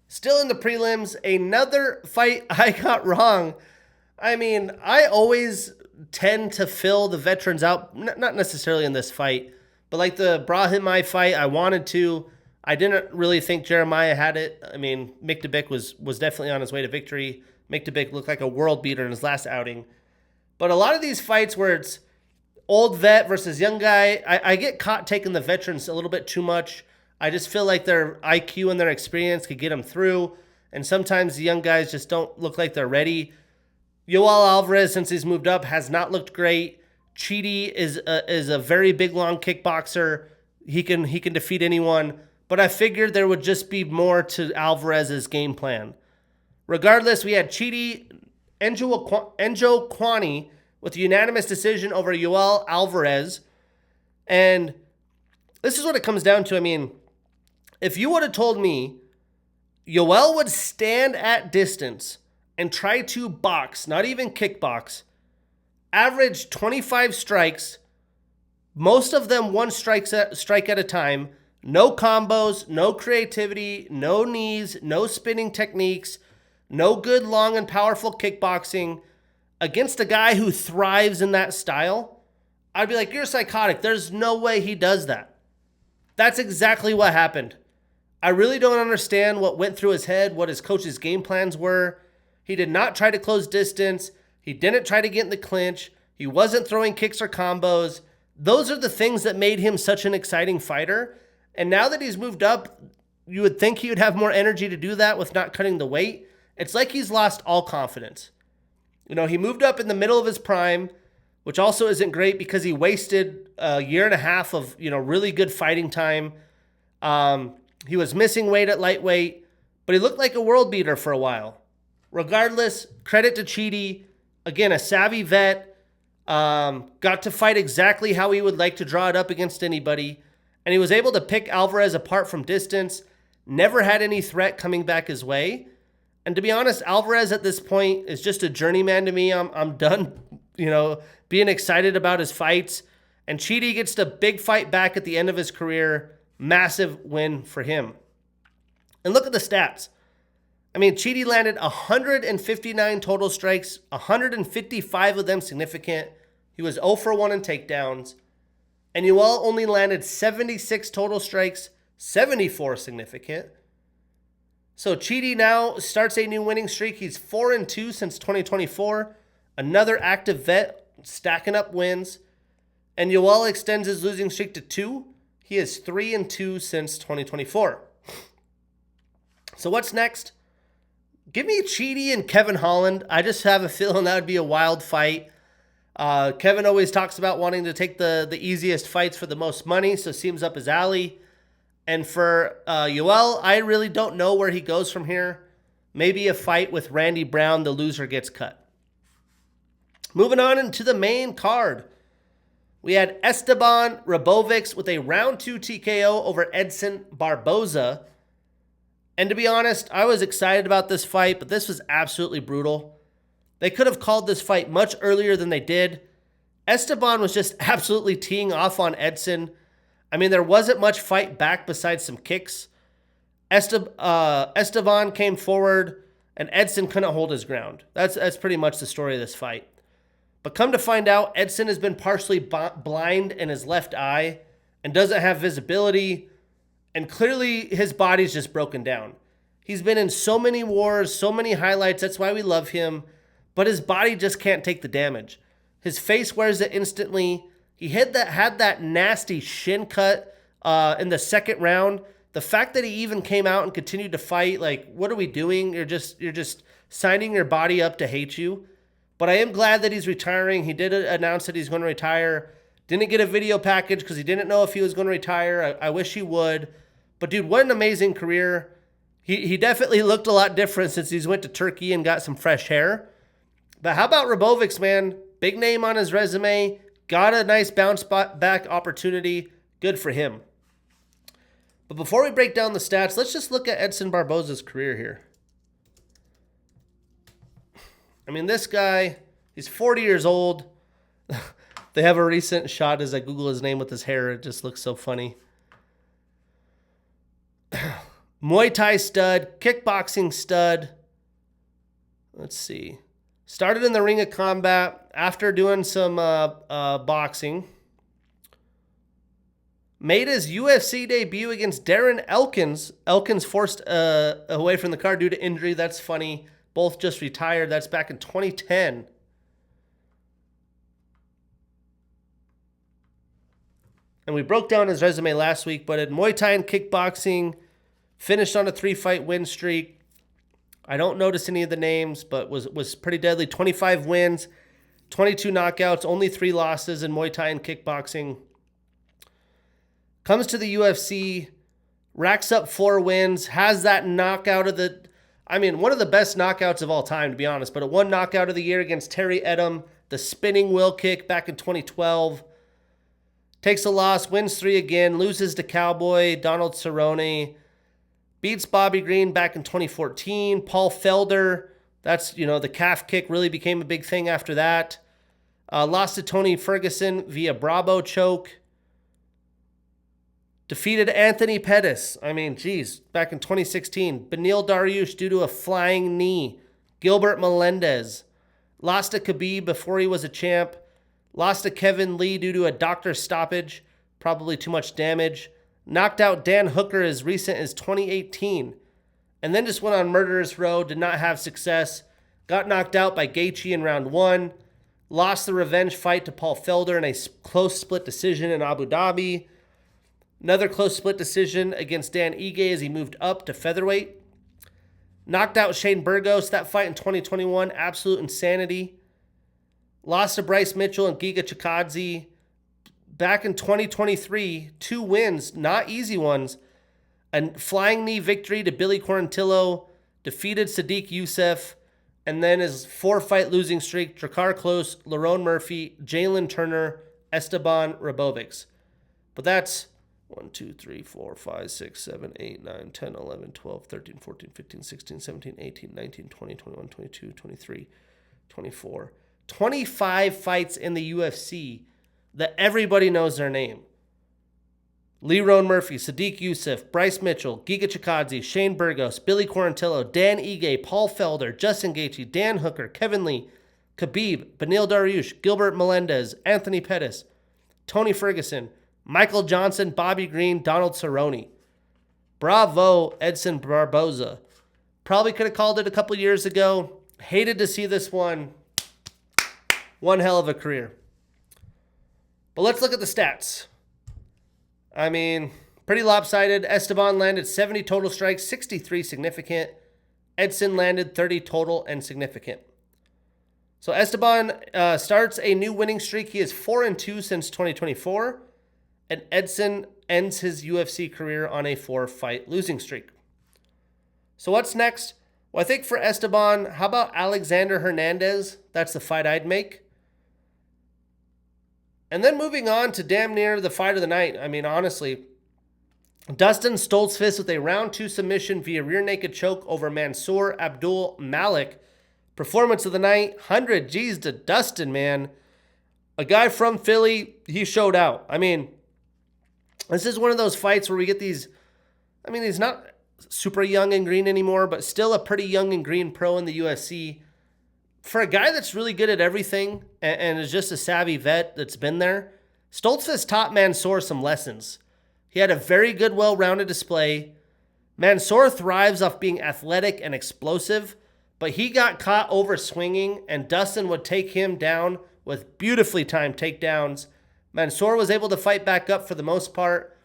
Still in the prelims, another fight I got wrong. I mean, I always tend to fill the veterans out, not necessarily in this fight, but like the Brahimaj fight, I wanted to. I didn't really think Jeremiah had it. I mean, Miktabik was definitely on his way to victory. Miktabik looked like a world beater in his last outing. But a lot of these fights where it's old vet versus young guy, I get caught taking the veterans a little bit too much. I just feel like their IQ and their experience could get them through. And sometimes the young guys just don't look like they're ready. Yoel Alvarez, since he's moved up, has not looked great. Chidi is a very big, long kickboxer. He can defeat anyone. But I figured there would just be more to Alvarez's game plan. Regardless, we had Chidi Enjo Kwani with a unanimous decision over Yoel Alvarez. And this is what it comes down to. I mean, if you would have told me Yoel would stand at distance and try to box, not even kickbox, average 25 strikes, most of them one strike at a time, no combos, no creativity, no knees, no spinning techniques, no good long and powerful kickboxing, against a guy who thrives in that style, I'd be like, you're psychotic. There's no way he does that. That's exactly what happened. I really don't understand what went through his head, what his coach's game plans were. He did not try to close distance. He didn't try to get in the clinch. He wasn't throwing kicks or combos. Those are the things that made him such an exciting fighter. And now that he's moved up, you would think he would have more energy to do that with not cutting the weight. It's like he's lost all confidence. He moved up in the middle of his prime, which also isn't great because he wasted a year and a half of, really good fighting time. He was missing weight at lightweight, but he looked like a world beater for a while. Regardless, credit to Chidi. Again, a savvy vet. Got to fight exactly how he would like to draw it up against anybody. And he was able to pick Alvarez apart from distance. Never had any threat coming back his way. And to be honest, Alvarez at this point is just a journeyman to me. I'm done, being excited about his fights. And Chidi gets the big fight back at the end of his career. Massive win for him. And look at the stats. I mean, Chidi landed 159 total strikes, 155 of them significant. He was 0 for 1 in takedowns. And Yoel only landed 76 total strikes, 74 significant. So Chidi now starts a new winning streak. He's 4-2 since 2024. Another active vet, stacking up wins. And Yoel extends his losing streak to 2. He is 3-2 since 2024. So what's next? Give me Chidi and Kevin Holland. I just have a feeling that would be a wild fight. Kevin always talks about wanting to take the easiest fights for the most money, so seems up his alley. And for Yoel, I really don't know where he goes from here. Maybe a fight with Randy Brown, the loser gets cut. Moving on into the main card. We had Esteban Rabovics with a round 2 TKO over Edson Barboza. And to be honest, I was excited about this fight, but this was absolutely brutal. They could have called this fight much earlier than they did. Esteban was just absolutely teeing off on Edson. I mean, there wasn't much fight back besides some kicks. Esteban came forward, and Edson couldn't hold his ground. That's pretty much the story of this fight. But come to find out, Edson has been partially blind in his left eye and doesn't have visibility. And clearly, his body's just broken down. He's been in so many wars, so many highlights. That's why we love him. But his body just can't take the damage. His face wears it instantly. He had that nasty shin cut in the second round. The fact that he even came out and continued to fight, like, what are we doing? You're just signing your body up to hate you. But I am glad that he's retiring. He did announce that he's going to retire. Didn't get a video package because he didn't know if he was going to retire. I wish he would. But dude, what an amazing career. He definitely looked a lot different since he's went to Turkey and got some fresh hair. But how about Robovics, man? Big name on his resume. Got a nice bounce back opportunity. Good for him. But before we break down the stats, let's just look at Edson Barboza's career here. I mean, this guy, he's 40 years old. They have a recent shot as I Google his name with his hair. It just looks so funny. Muay Thai stud, kickboxing stud. Let's see. Started in the ring of combat after doing some boxing. Made his UFC debut against Darren Elkins. Elkins forced away from the card due to injury. That's funny. Both just retired. That's back in 2010. And we broke down his resume last week, but in Muay Thai and kickboxing, finished on a 3-fight win streak. I don't notice any of the names, but was pretty deadly. 25 wins, 22 knockouts, only 3 losses in Muay Thai and kickboxing. Comes to the UFC, racks up 4 wins, has that knockout of one of the best knockouts of all time, to be honest, but a 1 knockout of the year against Terry Edom, the spinning wheel kick back in 2012. Takes a loss, wins 3 again, loses to Cowboy, Donald Cerrone. Beats Bobby Green back in 2014. Paul Felder, that's, the calf kick really became a big thing after that. Lost to Tony Ferguson via Bravo choke. Defeated Anthony Pettis. Back in 2016. Beneil Dariush due to a flying knee. Gilbert Melendez. Lost to Khabib before he was a champ. Lost to Kevin Lee due to a doctor stoppage. Probably too much damage. Knocked out Dan Hooker as recent as 2018. And then just went on murderous row. Did not have success. Got knocked out by Gaethje in round 1. Lost the revenge fight to Paul Felder in a close split decision in Abu Dhabi. Another close split decision against Dan Ige as he moved up to featherweight. Knocked out Shane Burgos. That fight in 2021. Absolute insanity. Lost to Bryce Mitchell and Giga Chikadze. Back in 2023, 2 wins, not easy ones. A flying knee victory to Billy Quarantillo, defeated Sadiq Youssef, and then his 4-fight losing streak, Drakkar Klose, Lerone Murphy, Jalen Turner, Esteban Robovics. But that's 1, 2, 3, 4, 5, 6, 7, 8, 9, 10, 11, 12, 13, 14, 15, 16, 17, 18, 19, 20, 21, 22, 23, 24. 25 fights in the UFC that everybody knows their name. Lerone Murphy, Sadiq Youssef, Bryce Mitchell, Giga Chikadze, Shane Burgos, Billy Quarantillo, Dan Ige, Paul Felder, Justin Gaethje, Dan Hooker, Kevin Lee, Khabib, Beneil Dariush, Gilbert Melendez, Anthony Pettis, Tony Ferguson, Michael Johnson, Bobby Green, Donald Cerrone. Bravo, Edson Barboza. Probably could have called it a couple years ago. Hated to see this one. One hell of a career. But let's look at the stats. Pretty lopsided. Esteban landed 70 total strikes, 63 significant. Edson landed 30 total and significant. So Esteban starts a new winning streak. He is 4-2 since 2024. And Edson ends his UFC career on a 4-fight losing streak. So what's next? Well, I think for Esteban, how about Alexander Hernandez? That's the fight I'd make. And then moving on to damn near the fight of the night. honestly, Dustin Stoltzfus with a round 2 submission via rear naked choke over Mansour Abdul Malik. Performance of the night, 100 G's to Dustin, man. A guy from Philly, he showed out. This is one of those fights where we get these, he's not super young and green anymore, but still a pretty young and green pro in the UFC. For a guy that's really good at everything and is just a savvy vet that's been there, Stoltzfus taught Mansour some lessons. He had a very good, well-rounded display. Mansoor thrives off being athletic and explosive, but he got caught over swinging, and Dustin would take him down with beautifully timed takedowns. Mansoor was able to fight back up for the most part,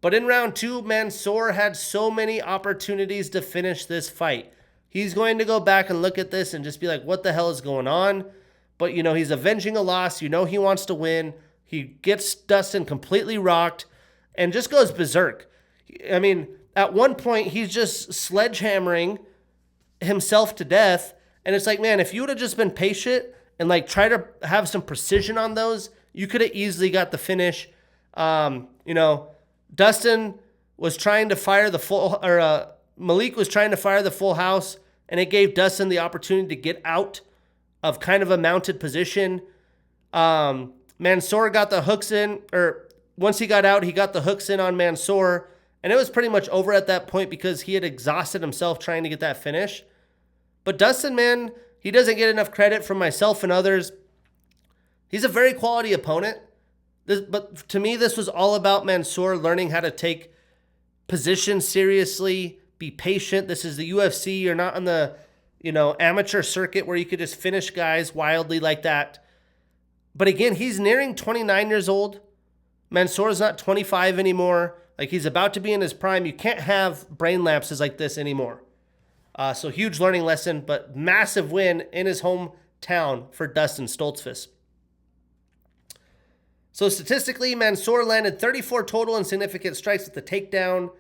but in round 2, Mansoor had so many opportunities to finish this fight. He's going to go back and look at this and just be like, what the hell is going on? But, he's avenging a loss. He wants to win. He gets Dustin completely rocked and just goes berserk. I mean, at one point, he's just sledgehammering himself to death. And it's like, man, if you would have just been patient and try to have some precision on those, you could have easily got the finish. Dustin was trying to fire the full, or Malik was trying to fire the full house, and it gave Dustin the opportunity to get out of kind of a mounted position. Mansoor got the hooks in, or once he got out, he got the hooks in on Mansoor, and it was pretty much over at that point because he had exhausted himself trying to get that finish. But Dustin, man, he doesn't get enough credit from myself and others. He's a very quality opponent. But to me, this was all about Mansoor learning how to take position seriously, be patient. This is the UFC. You're not on the, amateur circuit where you could just finish guys wildly like that. But again, he's nearing 29 years old. Mansoor's not 25 anymore. He's about to be in his prime. You can't have brain lapses like this anymore. So huge learning lesson, but massive win in his hometown for Dustin Stoltzfus. So statistically, Mansoor landed 34 total and significant strikes with the takedown.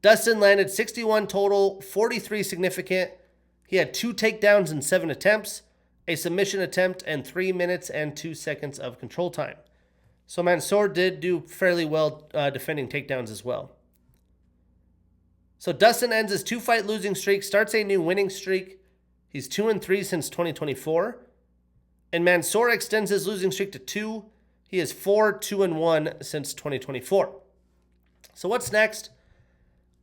Dustin landed 61 total, 43 significant. He had 2 takedowns in 7 attempts, a submission attempt, and 3 minutes and 2 seconds of control time. So Mansoor did do fairly well defending takedowns as well. So Dustin ends his 2-fight losing streak, starts a new winning streak. He's 2-3 since 2024. And Mansoor extends his losing streak to 2. He is 4-2-1 since 2024. So what's next?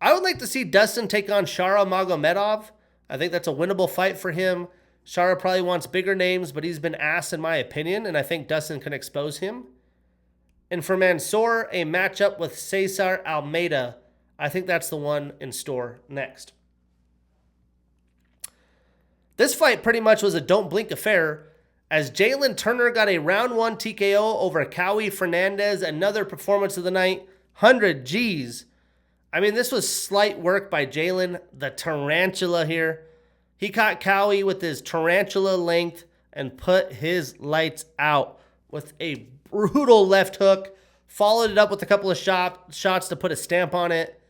I would like to see Dustin take on Shara Magomedov. I think that's a winnable fight for him. Shara probably wants bigger names, but he's been ass in my opinion, and I think Dustin can expose him. And for Mansoor, a matchup with Cesar Almeida. I think that's the one in store next. This fight pretty much was a don't blink affair, as Jalen Turner got a round 1 TKO over Cowie Fernandez, another performance of the night, 100 G's. I mean, this was slight work by Jalen, the tarantula here. He caught Cowie with his tarantula length and put his lights out with a brutal left hook, followed it up with a couple of shots to put a stamp on it.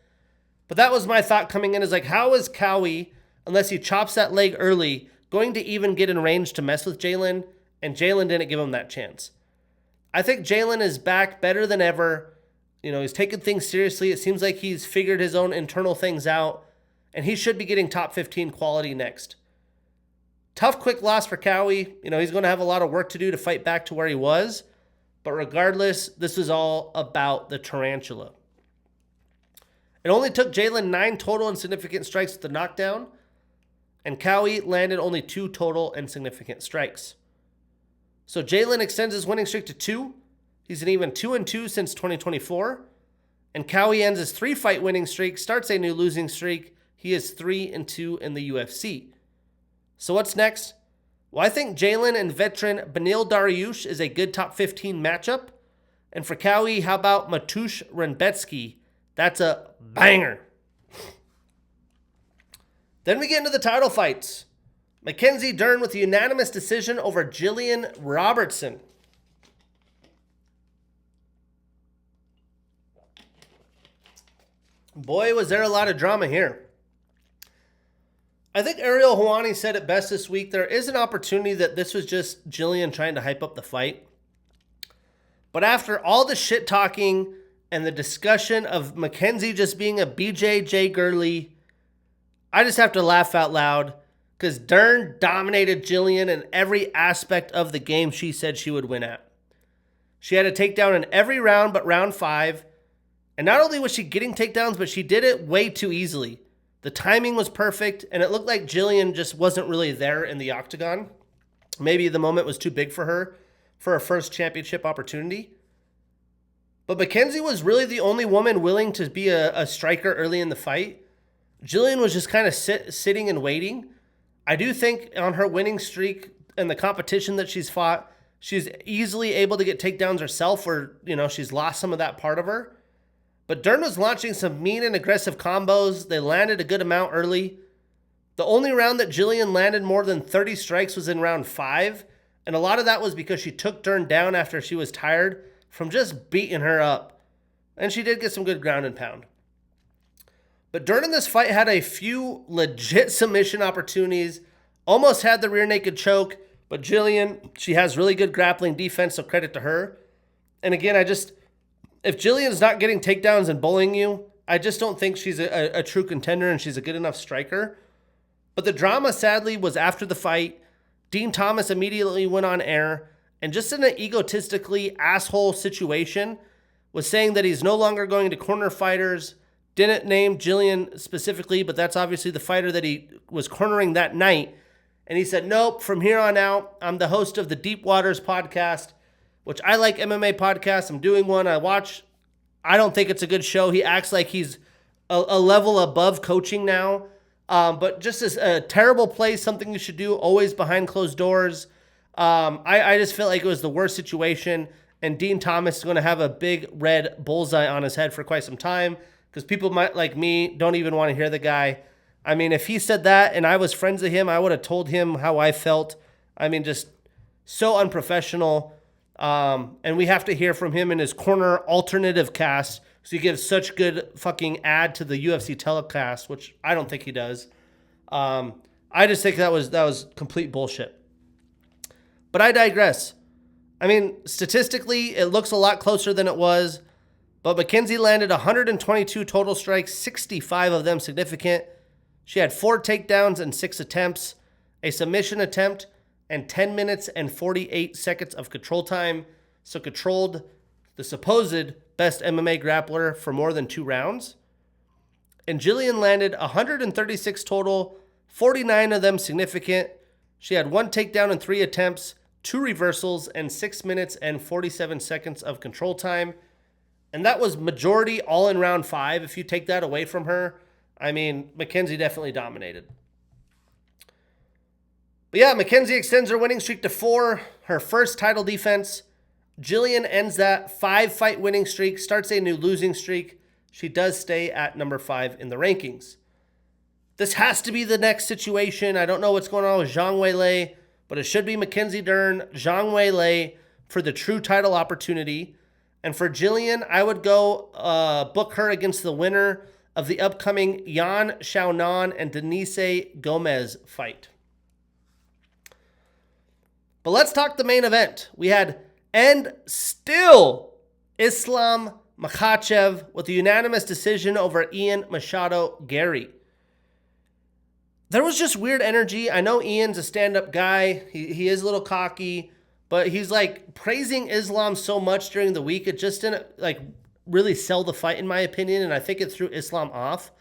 But that was my thought coming in, is how is Cowie, unless he chops that leg early, going to even get in range to mess with Jalen? And Jalen didn't give him that chance. I think Jalen is back better than ever. He's taking things seriously. It seems like he's figured his own internal things out, and he should be getting top 15 quality next. Tough, quick loss for Cowie. He's going to have a lot of work to do to fight back to where he was. But regardless, this was all about the tarantula. It only took Jalen 9 total and significant strikes with the knockdown, and Cowie landed only 2 total and significant strikes. So Jalen extends his winning streak to 2. He's an even 2-2 since 2024. And Cowie ends his 3-fight winning streak, starts a new losing streak. He is 3-2 in the UFC. So what's next? Well, I think Jalen and veteran Benil Dariush is a good top 15 matchup. And for Cowie, how about Matusz Renbetsky? That's a banger. Then we get into the title fights. Mackenzie Dern with a unanimous decision over Jillian Robertson. Boy, was there a lot of drama here. I think Ariel Helwani said it best this week. There is an opportunity that this was just Jillian trying to hype up the fight. But after all the shit talking and the discussion of Mackenzie just being a BJJ girly, I just have to laugh out loud because Dern dominated Jillian in every aspect of the game she said she would win at. She had a takedown in every round but round 5. And not only was she getting takedowns, but she did it way too easily. The timing was perfect, and it looked like Jillian just wasn't really there in the octagon. Maybe the moment was too big for her first championship opportunity. But Mackenzie was really the only woman willing to be a striker early in the fight. Jillian was just kind of sitting and waiting. I do think on her winning streak and the competition that she's fought, she's easily able to get takedowns herself where, she's lost some of that part of her. But Dern was launching some mean and aggressive combos. They landed a good amount early. The only round that Jillian landed more than 30 strikes was in round 5. And a lot of that was because she took Dern down after she was tired from just beating her up. And she did get some good ground and pound. But Dern in this fight had a few legit submission opportunities, almost had the rear naked choke, but Jillian, she has really good grappling defense, so credit to her. And again, if Jillian's not getting takedowns and bullying you, I just don't think she's a true contender and she's a good enough striker. But the drama, sadly, was after the fight. Dean Thomas immediately went on air and just in an egotistically asshole situation was saying that he's no longer going to corner fighters. Didn't name Jillian specifically, but that's obviously the fighter that he was cornering that night. And he said, nope, from here on out, I'm the host of the Deep Waters podcast, which I like MMA podcasts. I'm doing one. I watch. I don't think it's a good show. He acts like he's a level above coaching now. But just as a terrible place, something you should do always behind closed doors. I just felt like it was the worst situation. And Dean Thomas is going to have a big red bullseye on his head for quite some time. Because people might, like me, don't even want to hear the guy. I mean, if he said that and I was friends with him, I would have told him how I felt. I mean, just so unprofessional. And we have to hear from him in his corner alternative cast. So he gives such good fucking ad to the UFC telecast, which I don't think he does. I just think that was complete bullshit. But I digress. I mean, statistically, it looks a lot closer than it was. But Mackenzie landed 122 total strikes, 65 of them significant. She had 4 takedowns and 6 attempts, a submission attempt, and 10 minutes and 48 seconds of control time. So controlled the supposed best MMA grappler for more than 2 rounds. And Jillian landed 136 total, 49 of them significant. She had 1 takedown and 3 attempts, 2 reversals, and 6 minutes and 47 seconds of control time. And that was majority all in round 5. If you take that away from her, I mean, Mackenzie definitely dominated. But yeah, Mackenzie extends her winning streak to 4, her first title defense. Jillian ends that 5-fight winning streak, starts a new losing streak. She does stay at number 5 in the rankings. This has to be the next situation. I don't know what's going on with Zhang Weilei, but it should be Mackenzie Dern, Zhang Weilei for the true title opportunity. And for Jillian, I would go book her against the winner of the upcoming Yan Xiaonan and Denise Gomez fight. But let's talk the main event. We had, and still, Islam Makhachev with a unanimous decision over Ian Machado Gary. There was just weird energy. I know Ian's a stand-up guy. He is a little cocky. But he's like praising Islam so much during the week. It just didn't like really sell the fight in my opinion. And I think it threw Islam off.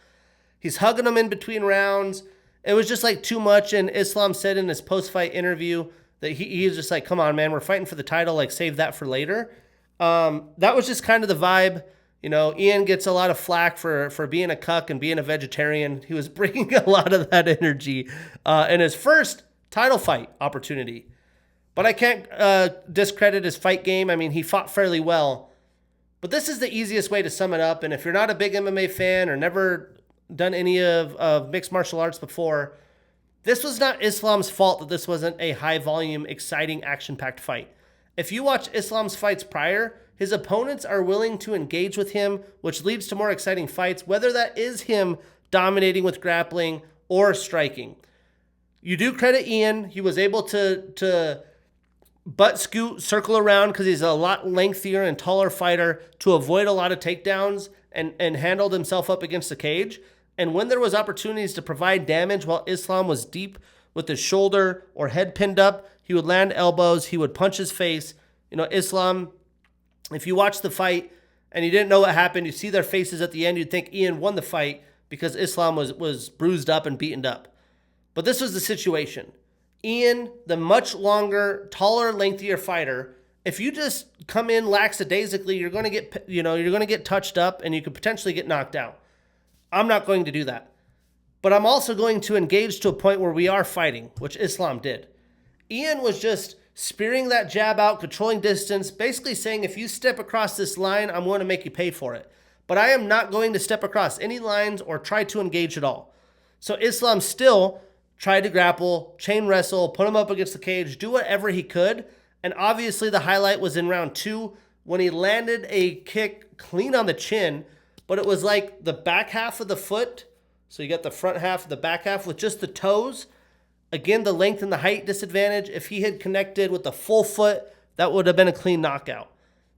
He's hugging him in between rounds. It was just like too much. And Islam said in his post-fight interview that he was just like, come on, man, we're fighting for the title. Like save that for later. That was just kind of the vibe. You know, Ian gets a lot of flack for being a cuck and being a vegetarian. He was bringing a lot of that energy in his first title fight opportunity. But I can't discredit his fight game. I mean, he fought fairly well. But this is the easiest way to sum it up. And if you're not a big MMA fan or never done any of mixed martial arts before, this was not Islam's fault that this wasn't a high-volume, exciting, action-packed fight. If you watch Islam's fights prior, his opponents are willing to engage with him, which leads to more exciting fights, whether that is him dominating with grappling or striking. You do credit Ian. He was able to butt scoot, circle around because he's a lot lengthier and taller fighter to avoid a lot of takedowns and handled himself up against the cage. And when there was opportunities to provide damage while Islam was deep with his shoulder or head pinned up, he would land elbows, he would punch his face. You know, Islam, if you watch the fight and you didn't know what happened, you see their faces at the end, you'd think Ian won the fight because Islam was bruised up and beaten up. But this was the situation. Ian, the much longer, taller, lengthier fighter, if you just come in lackadaisically, you're going to get touched up and you could potentially get knocked out. I'm not going to do that. But I'm also going to engage to a point where we are fighting, which Islam did. Ian was just spearing that jab out, controlling distance, basically saying, if you step across this line, I'm going to make you pay for it. But I am not going to step across any lines or try to engage at all. So Islam still tried to grapple, chain wrestle, put him up against the cage, do whatever he could. And obviously the highlight was in round 2 when he landed a kick clean on the chin, but it was like the back half of the foot. So you got the front half, the back half with just the toes. Again, the length and the height disadvantage. If he had connected with the full foot, that would have been a clean knockout.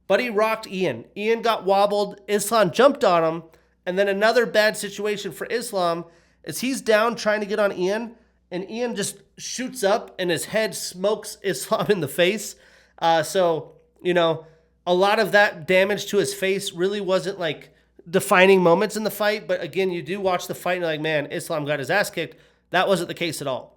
But he rocked Ian. Ian got wobbled. Islam jumped on him. And then another bad situation for Islam is he's down trying to get on Ian, and Ian just shoots up and his head smokes Islam in the face. So, a lot of that damage to his face really wasn't like defining moments in the fight. But again, you do watch the fight and you're like, man, Islam got his ass kicked. That wasn't the case at all.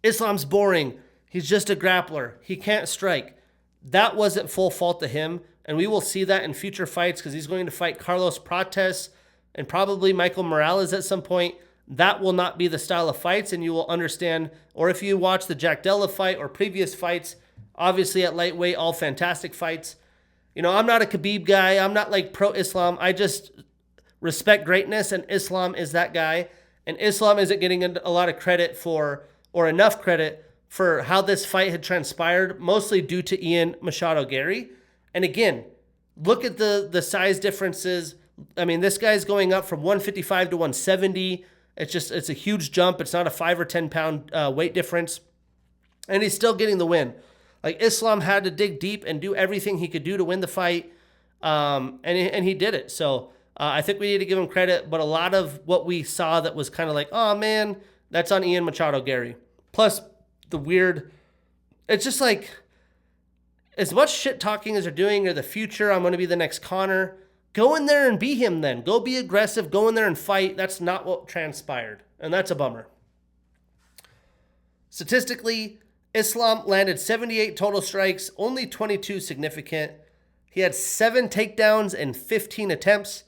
Islam's boring. He's just a grappler. He can't strike. That wasn't full fault to him. And we will see that in future fights because he's going to fight Carlos Prates and probably Michael Morales at some point. That will not be the style of fights, and you will understand. Or if you watch the Jack Della fight or previous fights, obviously at lightweight, all fantastic fights. I'm not a Khabib guy. I'm not like pro-Islam. I just respect greatness, and Islam is that guy. And Islam isn't getting a lot of credit for, or enough credit for how this fight had transpired, mostly due to Ian Machado Gary. And again, look at the size differences. I mean, this guy's going up from 155 to 170. It's a huge jump. It's not a 5 or 10 pound weight difference. And he's still getting the win. Like, Islam had to dig deep and do everything he could do to win the fight. And he did it. So I think we need to give him credit. But a lot of what we saw that was kind of like, oh man, that's on Ian Machado Gary. Plus it's just like, as much shit talking as they're doing, or the future, I'm going to be the next Conor. Go in there and be him then. Go be aggressive. Go in there and fight. That's not what transpired. And that's a bummer. Statistically, Islam landed 78 total strikes, only 22 significant. He had 7 takedowns and 15 attempts.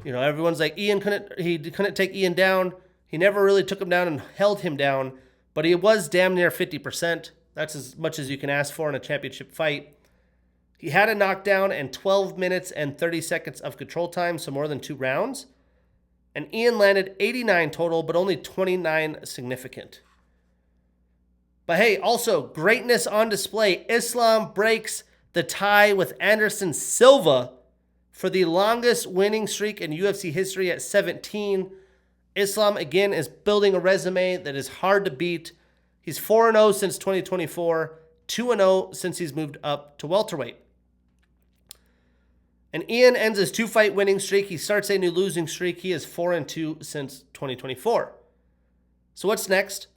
Everyone's like, he couldn't take Ian down. He never really took him down and held him down, but he was damn near 50%. That's as much as you can ask for in a championship fight. He had a knockdown and 12 minutes and 30 seconds of control time, so more than 2 rounds. And Ian landed 89 total, but only 29 significant. But hey, also, greatness on display. Islam breaks the tie with Anderson Silva for the longest winning streak in UFC history at 17. Islam, again, is building a resume that is hard to beat. He's 4-0 since 2024, 2-0 since he's moved up to welterweight. And Ian ends his 2-fight winning streak. He starts a new losing streak. He is 4-2 since 2024. So what's next?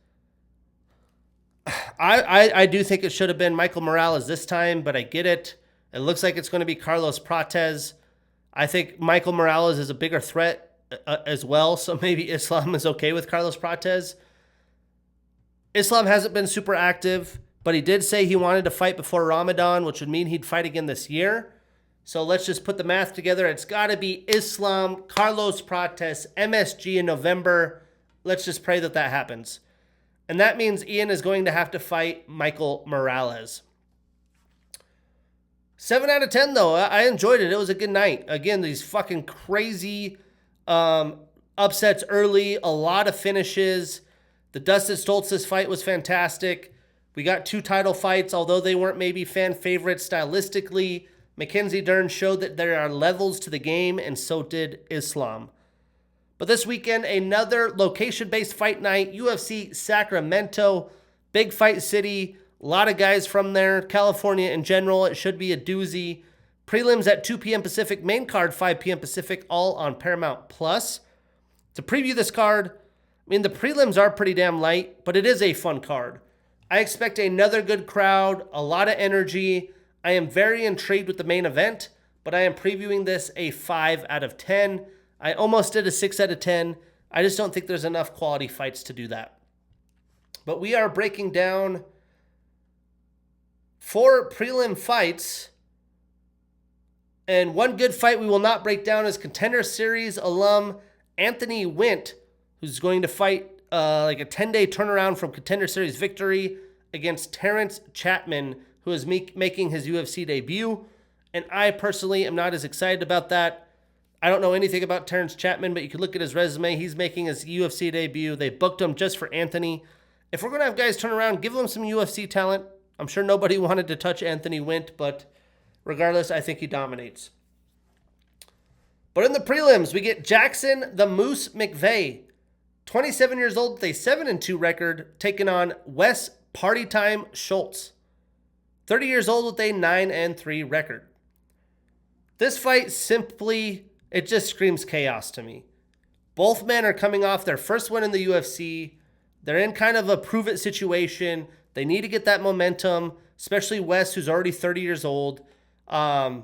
I do think it should have been Michael Morales this time, but I get it. It looks like it's going to be Carlos Prates. I think Michael Morales is a bigger threat as well, so maybe Islam is okay with Carlos Prates. Islam hasn't been super active, but he did say he wanted to fight before Ramadan, which would mean he'd fight again this year. So let's just put the math together. It's got to be Islam, Carlos Prates, MSG in November. Let's just pray that that happens. And that means Ian is going to have to fight Michael Morales. 7 out of 10, though. I enjoyed it. It was a good night. Again, these fucking crazy upsets early. A lot of finishes. The Dustin Stoltzfus fight was fantastic. We got 2 title fights, although they weren't maybe fan favorites stylistically. Mackenzie Dern showed that there are levels to the game, and so did Islam. But this weekend, another location-based fight night, UFC Sacramento, big fight city, a lot of guys from there, California in general. It should be a doozy. Prelims at 2 p.m. Pacific, main card 5 p.m. Pacific, all on Paramount Plus. To preview this card, the prelims are pretty damn light, but it is a fun card. I expect another good crowd, a lot of energy. I am very intrigued with the main event, but I am previewing this a 5 out of 10. I almost did a 6 out of 10. I just don't think there's enough quality fights to do that. But we are breaking down 4 prelim fights. And one good fight we will not break down is Contender Series alum Anthony Wint who's going to fight like a 10-day turnaround from Contender Series victory against Terrence Chapman, who is making his UFC debut. And I personally am not as excited about that. I don't know anything about Terrence Chapman, but you can look at his resume. He's making his UFC debut. They booked him just for Anthony. If we're going to have guys turn around, give them some UFC talent. I'm sure nobody wanted to touch Anthony Wint, but regardless, I think he dominates. But in the prelims, we get Jackson the Moose McVeigh, 27 years old with a 7-2 record, taking on Wes Party Time Schultz, 30 years old with a 9-3 record. This fight simply, it just screams chaos to me. Both men are coming off their first win in the UFC. They're in kind of a prove-it situation. They need to get that momentum, especially Wes, who's already 30 years old. But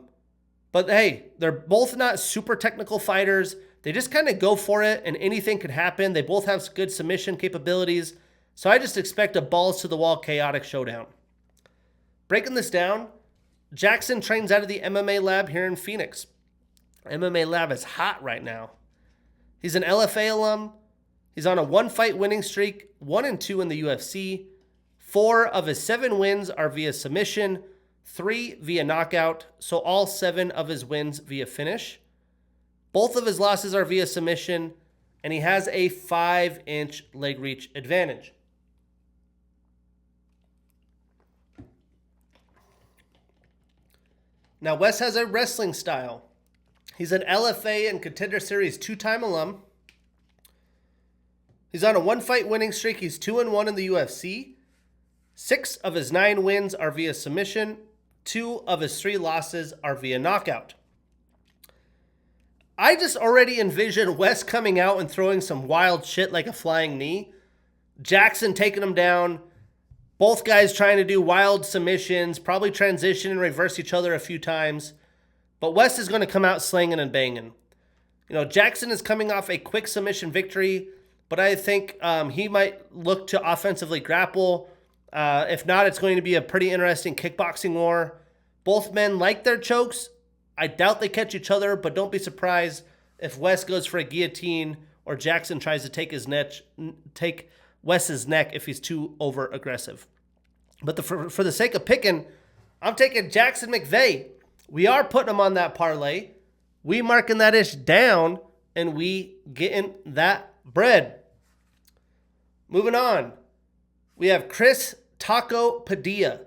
hey, they're both not super technical fighters. They just kind of go for it, and anything could happen. They both have good submission capabilities. So I just expect a balls-to-the-wall chaotic showdown. Breaking this down, Jackson trains out of the MMA lab here in Phoenix. MMA lab is hot right now. He's an LFA alum. He's on a 1-fight winning streak, 1-2 in the UFC. 4 of his 7 wins are via submission, 3 via knockout, so all 7 of his wins via finish. Both of his losses are via submission, and he has a 5-inch leg reach advantage. Now, Wes has a wrestling style. He's an LFA and Contender Series 2-time alum. He's on a 1-fight winning streak. He's 2-1 in the UFC. 6 of his 9 wins are via submission. 2 of his 3 losses are via knockout. I just already envision Wes coming out and throwing some wild shit like a flying knee. Jackson taking him down. Both guys trying to do wild submissions, probably transition and reverse each other a few times. But Wes is going to come out slinging and banging. You know, Jackson is coming off a quick submission victory, but I think he might look to offensively grapple. If not, it's going to be a pretty interesting kickboxing war. Both men like their chokes. I doubt they catch each other, but don't be surprised if Wes goes for a guillotine or Jackson tries to take Wes's neck if he's too over aggressive. But for the sake of picking, I'm taking Jackson McVeigh. We are putting him on that parlay. We marking that ish down, and we getting that bread. Moving on, we have Chris Taco Padilla,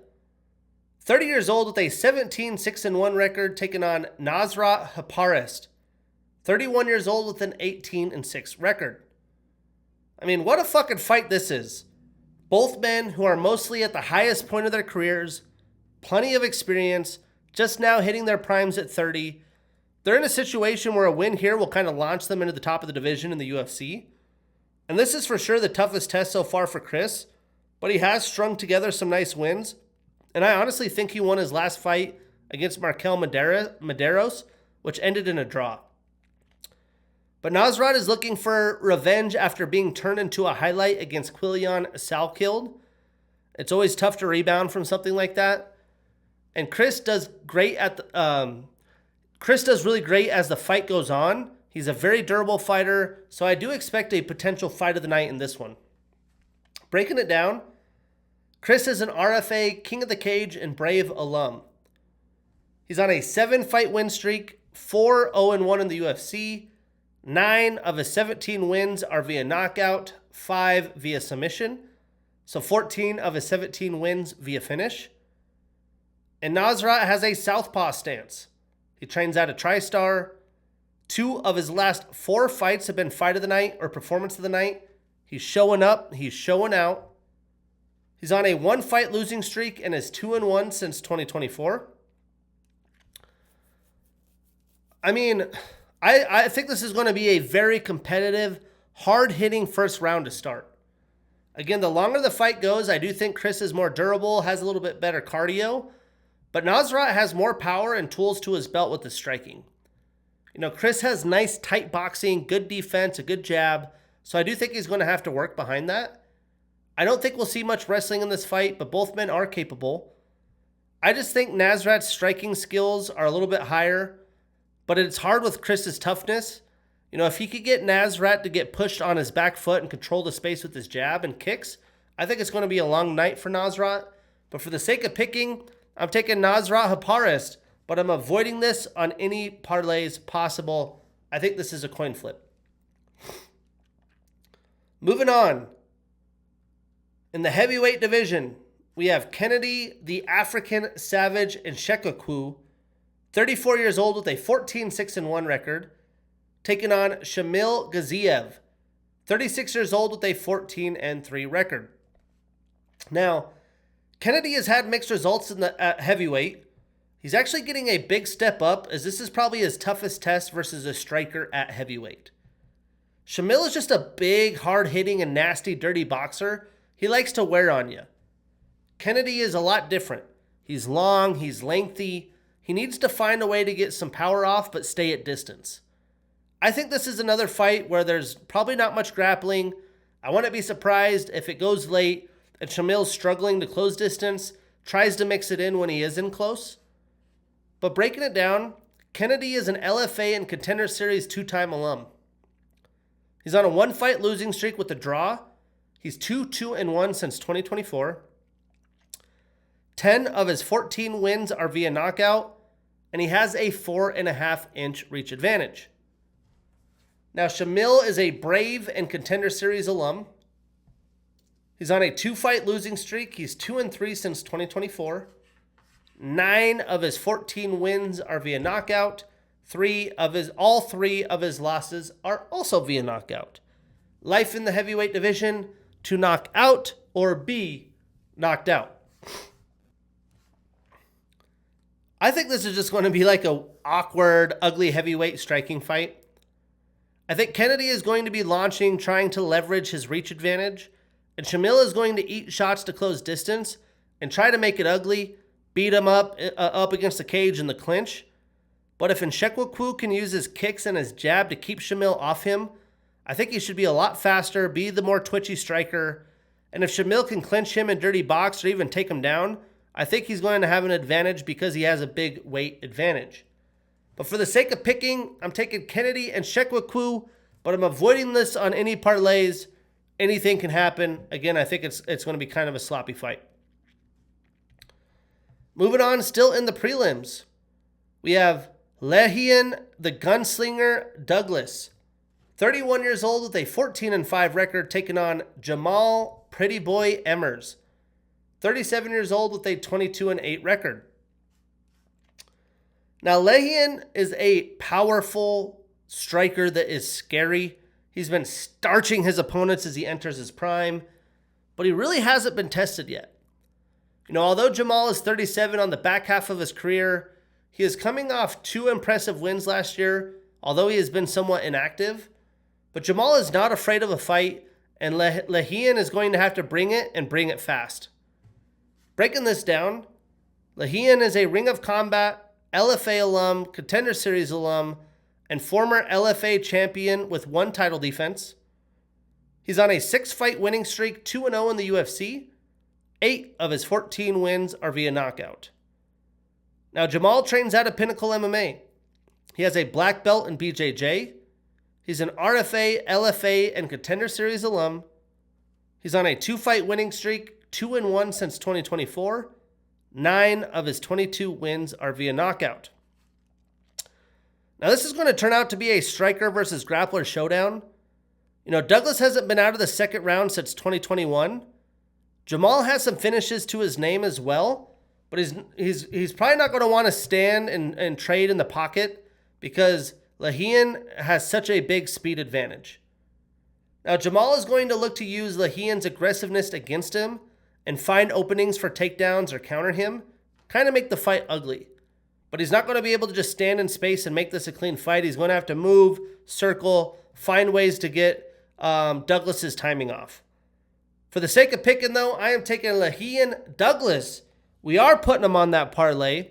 30 years old with a 17-6-1 record, taking on Nasrat Haqparast, 31 years old with an 18-6 record. I mean, what a fucking fight this is. Both men who are mostly at the highest point of their careers, plenty of experience, just now hitting their primes at 30. They're in a situation where a win here will kind of launch them into the top of the division in the UFC. And this is for sure the toughest test so far for Chris, but he has strung together some nice wins. And I honestly think he won his last fight against Markel Medeiros, which ended in a draw. But Nasrat is looking for revenge after being turned into a highlight against Quillian Salkild. It's always tough to rebound from something like that. And Chris does great Chris does really great as the fight goes on. He's a very durable fighter, so I do expect a potential fight of the night in this one. Breaking it down, Chris is an RFA, King of the Cage, and Brave alum. He's on a 7-fight win streak, 4-0-1 in the UFC. 9 of his 17 wins are via knockout, 5 via submission. So 14 of his 17 wins via finish. And Nasrat has a southpaw stance. He trains out of TriStar. 2 of his last 4 fights have been fight of the night or performance of the night. He's showing up. He's showing out. He's on a 1-fight losing streak and is 2-1 since 2024. I mean, I think this is going to be a very competitive, hard-hitting first round to start. Again, the longer the fight goes, I do think Chris is more durable, has a little bit better cardio, but Nasrat has more power and tools to his belt with the striking. You know, Chris has nice, tight boxing, good defense, a good jab, so I do think he's going to have to work behind that. I don't think we'll see much wrestling in this fight, but both men are capable. I just think Nasrat's striking skills are a little bit higher, but it's hard with Chris's toughness. If he could get Nasrat to get pushed on his back foot and control the space with his jab and kicks, I think it's going to be a long night for Nasrat. But for the sake of picking, I'm taking Nasrat Haparist, but I'm avoiding this on any parlays possible. I think this is a coin flip. Moving on. In the heavyweight division, we have Kennedy, the African Savage, and Shekokwu, 34 years old with a 14-6-1 record, taking on Shamil Gaziev, 36 years old with a 14-3 record. Now, Kennedy has had mixed results at heavyweight. He's actually getting a big step up, as this is probably his toughest test versus a striker at heavyweight. Shamil is just a big, hard-hitting, and nasty, dirty boxer. He likes to wear on you. Kennedy is a lot different. He's long, he's lengthy. He needs to find a way to get some power off, but stay at distance. I think this is another fight where there's probably not much grappling. I wouldn't be surprised if it goes late and Shamil's struggling to close distance, tries to mix it in when he is in close. But breaking it down, Kennedy is an LFA and Contender Series 2-time alum. He's on a 1-fight losing streak with a draw. He's 2-2-1 since 2024. 10 of his 14 wins are via knockout, and he has a 4.5-inch reach advantage. Now, Shamil is a Brave and Contender Series alum. He's on a 2-fight losing streak. He's 2-3 since 2024. 9 of his 14 wins are via knockout. All three of his losses are also via knockout. Life in the heavyweight division: to knock out or be knocked out. I think this is just going to be like a awkward, ugly heavyweight striking fight. I think Kennedy is going to be launching, trying to leverage his reach advantage, and Shamil is going to eat shots to close distance and try to make it ugly, beat him up against the cage in the clinch. But if Nshekwu can use his kicks and his jab to keep Shamil off him, I think he should be a lot faster, be the more twitchy striker. And if Shamil can clinch him in dirty box or even take him down, I think he's going to have an advantage because he has a big weight advantage. But for the sake of picking, I'm taking Kennedy and Nshekwu, but I'm avoiding this on any parlays. Anything can happen. Again, I think it's going to be kind of a sloppy fight. Moving on, still in the prelims, we have Lehian, the Gunslinger Douglas, 31 years old with a 14-5 record, taking on Jamal Pretty Boy Emmers, 37 years old with a 22-8 record. Now, Lehian is a powerful striker that is scary. He's been starching his opponents as he enters his prime, but he really hasn't been tested yet. Although Jamal is 37 on the back half of his career, he is coming off 2 impressive wins last year, although he has been somewhat inactive. But Jamal is not afraid of a fight, and Lehian is going to have to bring it and bring it fast. Breaking this down, Lehian is a Ring of Combat, LFA alum, Contender Series alum, and former LFA champion with 1 title defense. He's on a 6-fight winning streak, 2-0 in the UFC. 8 of his 14 wins are via knockout. Now, Jamal trains out of Pinnacle MMA. He has a black belt in BJJ. He's an RFA, LFA, and Contender Series alum. He's on a 2-fight winning streak, 2-1 since 2024. 9 of his 22 wins are via knockout. Now, this is going to turn out to be a striker versus grappler showdown. Douglas hasn't been out of the second round since 2021. Jamal has some finishes to his name as well, but he's probably not going to want to stand and trade in the pocket because Lehian has such a big speed advantage. Now, Jamal is going to look to use Lehian's aggressiveness against him and find openings for takedowns or counter him, kind of make the fight ugly. But he's not going to be able to just stand in space and make this a clean fight. He's going to have to move, circle, find ways to get Douglas's timing off. For the sake of picking, though, I am taking Lehian Douglas. We are putting him on that parlay.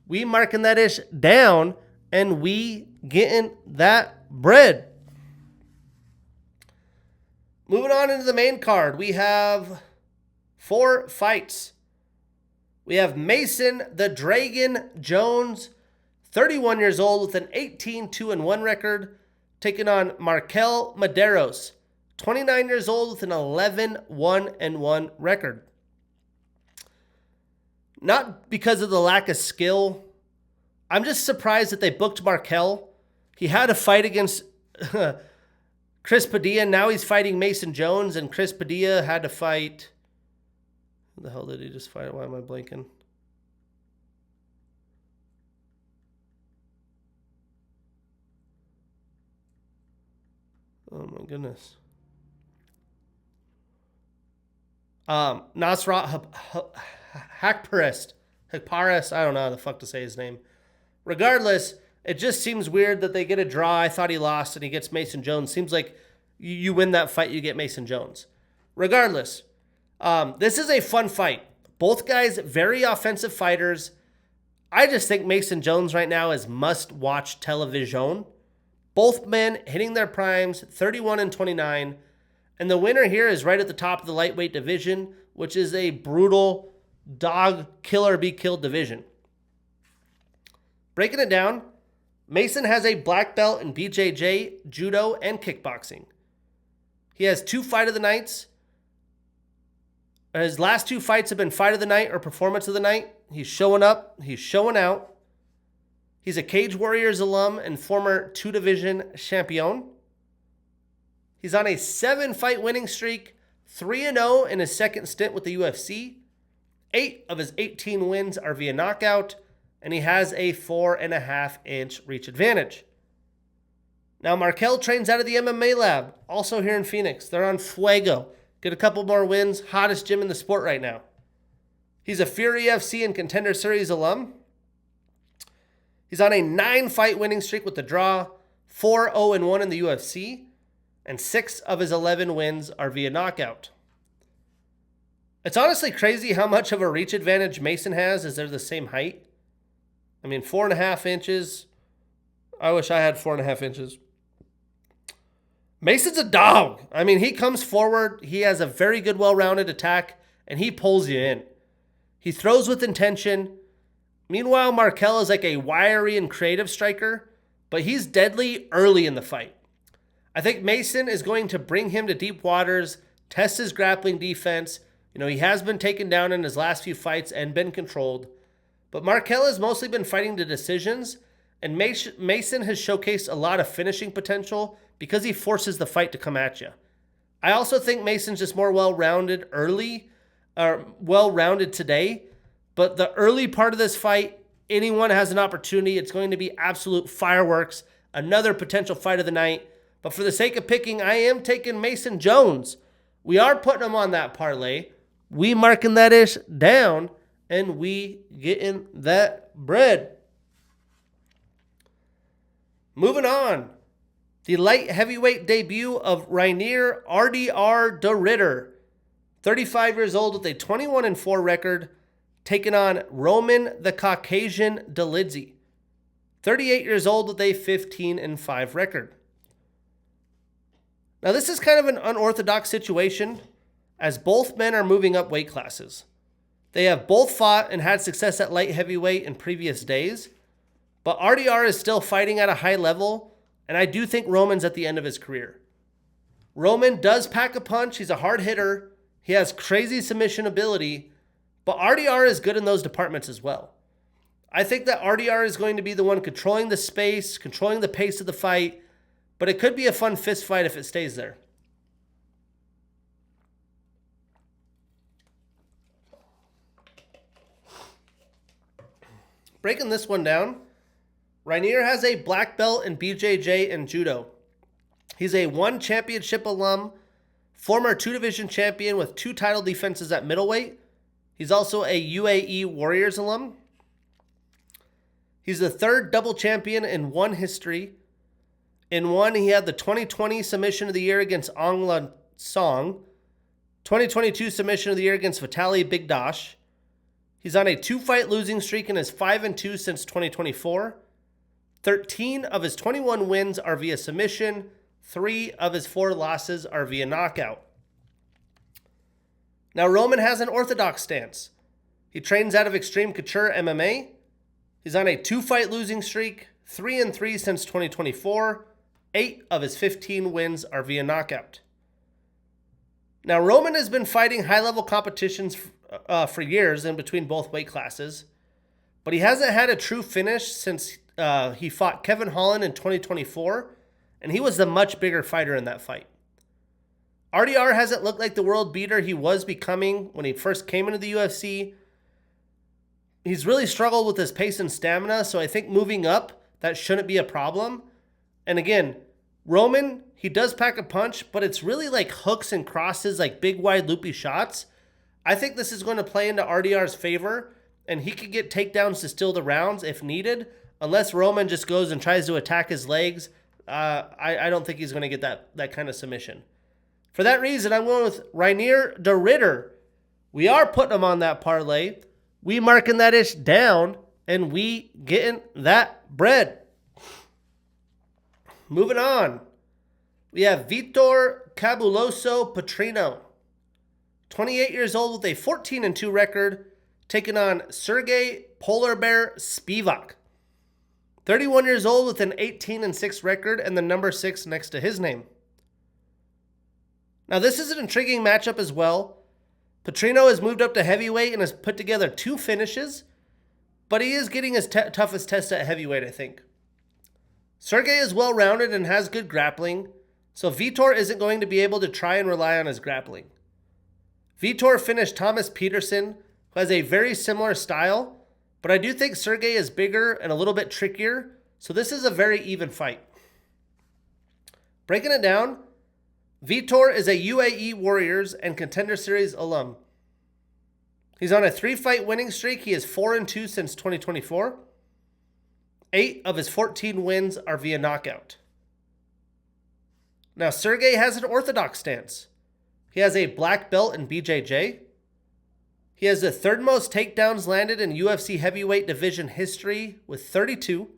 We marking that ish down, and we getting that bread. Moving on into the main card, we have 4 fights. We have Mason the Dragon Jones, 31 years old with an 18-2-1 record, taking on Markel Maderos, 29 years old with an 11-1-1 record. Not because of the lack of skill. I'm just surprised that they booked Markel. He had a fight against Chris Padilla. Now he's fighting Mason Jones, and Chris Padilla had to fight... Who the hell did he just fight? Why am I blanking? Oh my goodness. Nasrat Hakparist. I don't know how the fuck to say his name. Regardless, it just seems weird that they get a draw. I thought he lost and he gets Mason Jones. Seems like you win that fight, you get Mason Jones. Regardless, this is a fun fight. Both guys, very offensive fighters. I just think Mason Jones right now is must-watch television. Both men hitting their primes, 31 and 29. And the winner here is right at the top of the lightweight division, which is a brutal dog kill or be killed division. Breaking it down, Mason has a black belt in BJJ, judo, and kickboxing. He has 2 fight of the nights. His last 2 fights have been fight of the night or performance of the night. He's showing up. He's showing out. He's a Cage Warriors alum and former 2-division champion. He's on a 7-fight winning streak, 3-0 in his second stint with the UFC. 8 of his 18 wins are via knockout, and he has a 4.5-inch reach advantage. Now, Markel trains out of the MMA lab, also here in Phoenix. They're on Fuego. Get a couple more wins. Hottest gym in the sport right now. He's a Fury FC and Contender Series alum. He's on a 9-fight winning streak with the draw, 4-0-1 in the UFC, and 6 of his 11 wins are via knockout. It's honestly crazy how much of a reach advantage Mason has as they're the same height. I mean, 4.5 inches. I wish I had 4.5 inches. Mason's a dog. I mean, he comes forward. He has a very good, well-rounded attack, and he pulls you in. He throws with intention. Meanwhile, Markel is like a wiry and creative striker, but he's deadly early in the fight. I think Mason is going to bring him to deep waters, test his grappling defense. He has been taken down in his last few fights and been controlled. But Markel has mostly been fighting to decisions, and Mason has showcased a lot of finishing potential because he forces the fight to come at you. I also think Mason's just more well-rounded today. But the early part of this fight, anyone has an opportunity. It's going to be absolute fireworks. Another potential fight of the night. But for the sake of picking, I am taking Mason Jones. We are putting him on that parlay. We marking that ish down, and we getting that bread. Moving on. The light heavyweight debut of Rainier RDR de Ritter. 35 years old with a 21-4 record. Taking on Roman the Caucasian Delidze. 38 years old with a 15-5 record. Now, this is kind of an unorthodox situation as both men are moving up weight classes. They have both fought and had success at light heavyweight in previous days, but RDR is still fighting at a high level, and I do think Roman's at the end of his career. Roman does pack a punch. He's a hard hitter. He has crazy submission ability, but RDR is good in those departments as well. I think that RDR is going to be the one controlling the space, controlling the pace of the fight, but it could be a fun fist fight if it stays there. Breaking this one down, Rainier has a black belt in BJJ and judo. He's a 1 championship alum, former 2-division champion with 2 title defenses at middleweight. He's also a UAE Warriors alum. He's the 3rd double champion in one history. In one, he had the 2020 Submission of the Year against Ong Lan Song, 2022 Submission of the Year against Vitaly Bigdash. He's on a 2-fight losing streak and is 5-2 since 2024. 13 of his 21 wins are via submission. 3 of his 4 losses are via knockout. Now, Roman has an orthodox stance. He trains out of Extreme Couture MMA. He's on a 2-fight losing streak, 3-3 since 2024. 8 of his 15 wins are via knockout. Now, Roman has been fighting high-level competitions for years in between both weight classes, but he hasn't had a true finish since he fought Kevin Holland in 2024, and he was the much bigger fighter in that fight. RDR hasn't looked like the world beater he was becoming when he first came into the UFC. He's really struggled with his pace and stamina, so I think moving up, that shouldn't be a problem. And again, Roman, he does pack a punch, but it's really like hooks and crosses, like big, wide, loopy shots. I think this is going to play into RDR's favor, and he could get takedowns to steal the rounds if needed, unless Roman just goes and tries to attack his legs. I don't think he's going to get that kind of submission. For that reason, I'm going with Rainier de Ridder. We are putting him on that parlay. We marking that ish down, and we getting that bread. Moving on. We have Vitor Cabuloso Petrino. 28 years old with a 14-2 record, taking on Sergey Polar Bear Spivak. 31 years old with an 18-6 record and the number 6 next to his name. Now, this is an intriguing matchup as well. Petrino has moved up to heavyweight and has put together 2 finishes, but he is getting his toughest test at heavyweight, I think. Sergey is well-rounded and has good grappling, so Vitor isn't going to be able to try and rely on his grappling. Vitor finished Thomas Peterson, who has a very similar style, but I do think Sergey is bigger and a little bit trickier, so this is a very even fight. Breaking it down, Vitor is a UAE Warriors and Contender Series alum. He's on a 3-fight winning streak. He is 4-2 since 2024. 8 of his 14 wins are via knockout. Now, Sergey has an orthodox stance. He has a black belt in BJJ. He has the 3rd most takedowns landed in UFC heavyweight division history with 32.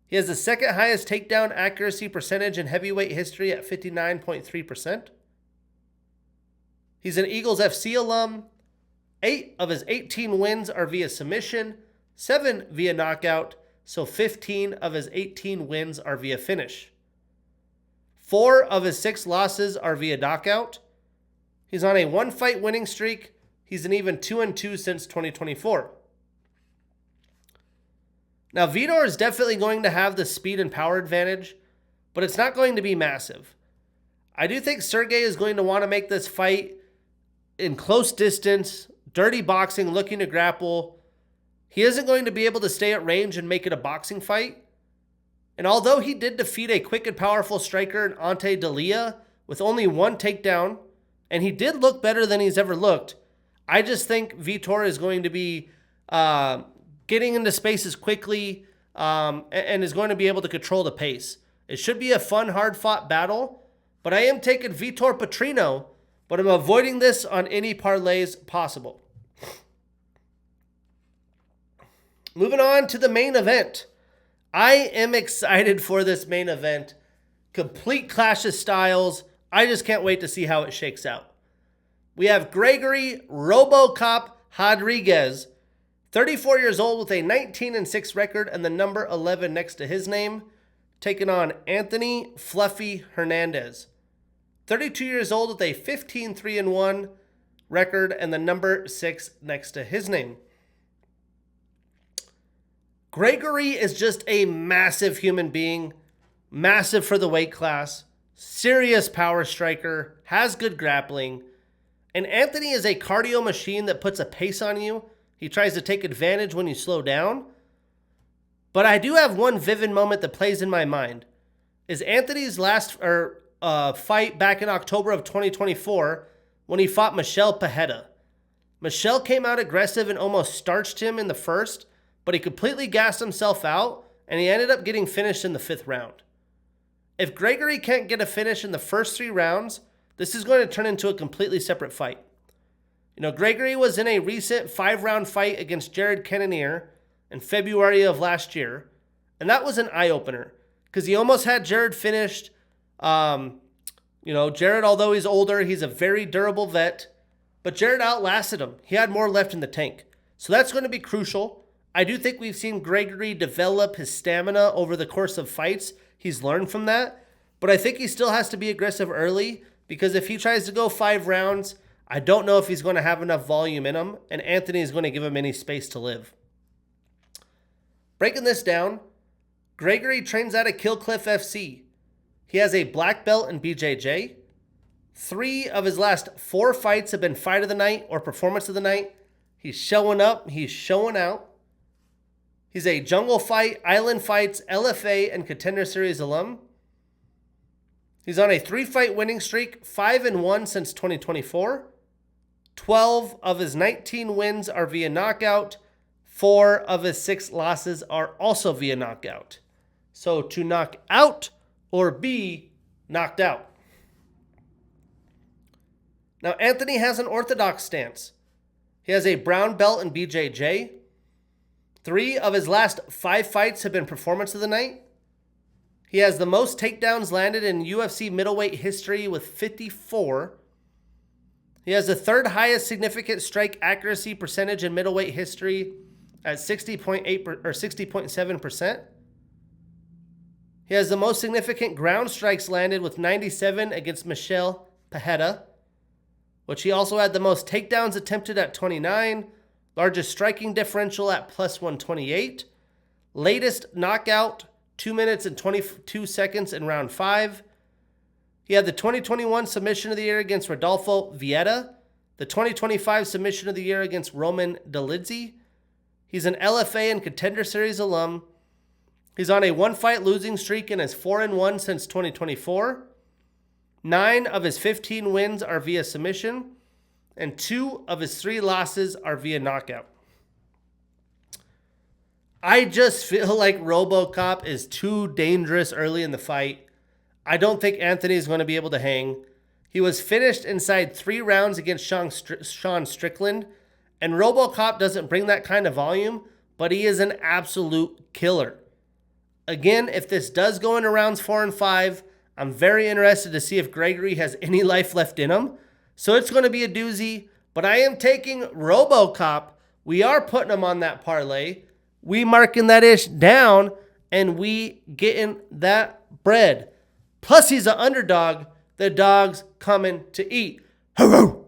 He has the 2nd highest takedown accuracy percentage in heavyweight history at 59.3%. He's an Eagles FC alum. 8 of his 18 wins are via submission, 7 via knockout, so 15 of his 18 wins are via finish. 4 of his 6 losses are via knockout. He's on a 1-fight winning streak. He's an even 2-2 since 2024. Now, Vitor is definitely going to have the speed and power advantage, but it's not going to be massive. I do think Sergey is going to want to make this fight in close distance, dirty boxing, looking to grapple. He isn't going to be able to stay at range and make it a boxing fight. And although he did defeat a quick and powerful striker in Ante Dalia with only 1 takedown, and he did look better than he's ever looked, I just think Vitor is going to be getting into spaces quickly and is going to be able to control the pace. It should be a fun, hard-fought battle, but I am taking Vitor Petrino, but I'm avoiding this on any parlays possible. Moving on to the main event. I am excited for this main event. Complete clash of styles. I just can't wait to see how it shakes out. We have Gregory RoboCop Rodriguez, 34 years old with a 19-6 record and the number 11 next to his name, taking on Anthony Fluffy Hernandez, 32 years old with a 15-3-1 record and the number 6 next to his name. Gregory is just a massive human being, massive for the weight class, serious power striker, has good grappling, and Anthony is a cardio machine that puts a pace on you. He tries to take advantage when you slow down. But I do have one vivid moment that plays in my mind. Is Anthony's last fight back in October of 2024 when he fought Michel Pajeda. Michel came out aggressive and almost starched him in the first, but he completely gassed himself out, and he ended up getting finished in the 5th round. If Gregory can't get a finish in the first 3 rounds, this is going to turn into a completely separate fight. You know, Gregory was in a recent 5-round fight against Jared Cannonier in February of last year, and that was an eye-opener because he almost had Jared finished. Jared, although he's older, he's a very durable vet, but Jared outlasted him. He had more left in the tank. So that's going to be crucial. I do think we've seen Gregory develop his stamina over the course of fights. he's learned from that. But I think he still has to be aggressive early, because if he tries to go 5 rounds, I don't know if he's going to have enough volume in him, and Anthony is going to give him any space to live. Breaking this down, Gregory trains out of Killcliff FC. He has a black belt in BJJ. 3 of his last 4 fights have been fight of the night or performance of the night. He's showing up. He's showing out. He's a Jungle Fight, Island Fights, LFA, and Contender Series alum. He's on a 3-fight winning streak, 5-1 since 2024. 12 of his 19 wins are via knockout. 4 of his 6 losses are also via knockout. So to knock out or be knocked out. Now, Anthony has an orthodox stance. He has a brown belt in BJJ. 3 of his last 5 fights have been performance of the night. He has the most takedowns landed in UFC middleweight history with 54. He has the 3rd highest significant strike accuracy percentage in middleweight history at 60.8 or 60.7%. He has the most significant ground strikes landed with 97 against Michel Pereira, which he also had the most takedowns attempted at 29, largest striking differential at plus 128, latest knockout 2 minutes and 22 seconds in round 5. He had the 2021 submission of the year against Rodolfo Vieira, the 2025 submission of the year against Roman Dolidze. He's an LFA and Contender Series alum. He's on a 1-fight losing streak and is 4-1 since 2024. 9 of his 15 wins are via submission, and 2 of his 3 losses are via knockout. I just feel like RoboCop is too dangerous early in the fight. I don't think Anthony is going to be able to hang. He was finished inside 3 rounds against Sean Strickland, and RoboCop doesn't bring that kind of volume, but he is an absolute killer. Again, if this does go into rounds 4 and 5, I'm very interested to see if Gregory has any life left in him. So it's going to be a doozy, but I am taking RoboCop. We are putting him on that parlay. We marking that ish down, and we getting that bread. Plus, he's an underdog. The dog's coming to eat. Hoo-hoo!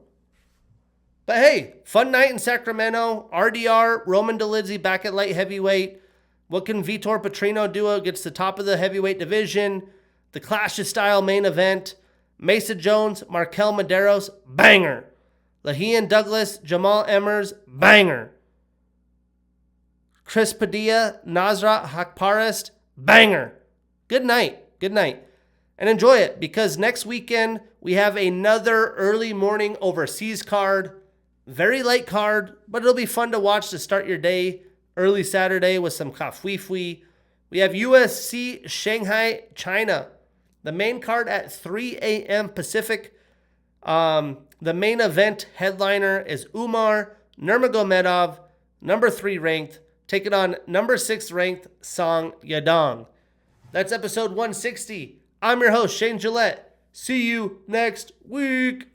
But hey, fun night in Sacramento. RDR, Roman Dolidze back at light heavyweight. What can Vitor Petrino do against the top of the heavyweight division? The Clash of Style main event. Mesa Jones, Markel Medeiros, banger. Lahian Douglas, Jamal Emmers, banger. Chris Padilla, Nasrat Hakparist, banger. Good night. Good night. And enjoy it, because next weekend we have another early morning overseas card. Very late card, but it'll be fun to watch to start your day. Early Saturday with some kafwifwi. We have UFC Shanghai, China. The main card at 3 a.m. Pacific. The main event headliner is Umar Nurmagomedov, number 3 ranked, taking on number 6 ranked Song Yadong. That's episode 160. I'm your host, Shane Gillette. See you next week.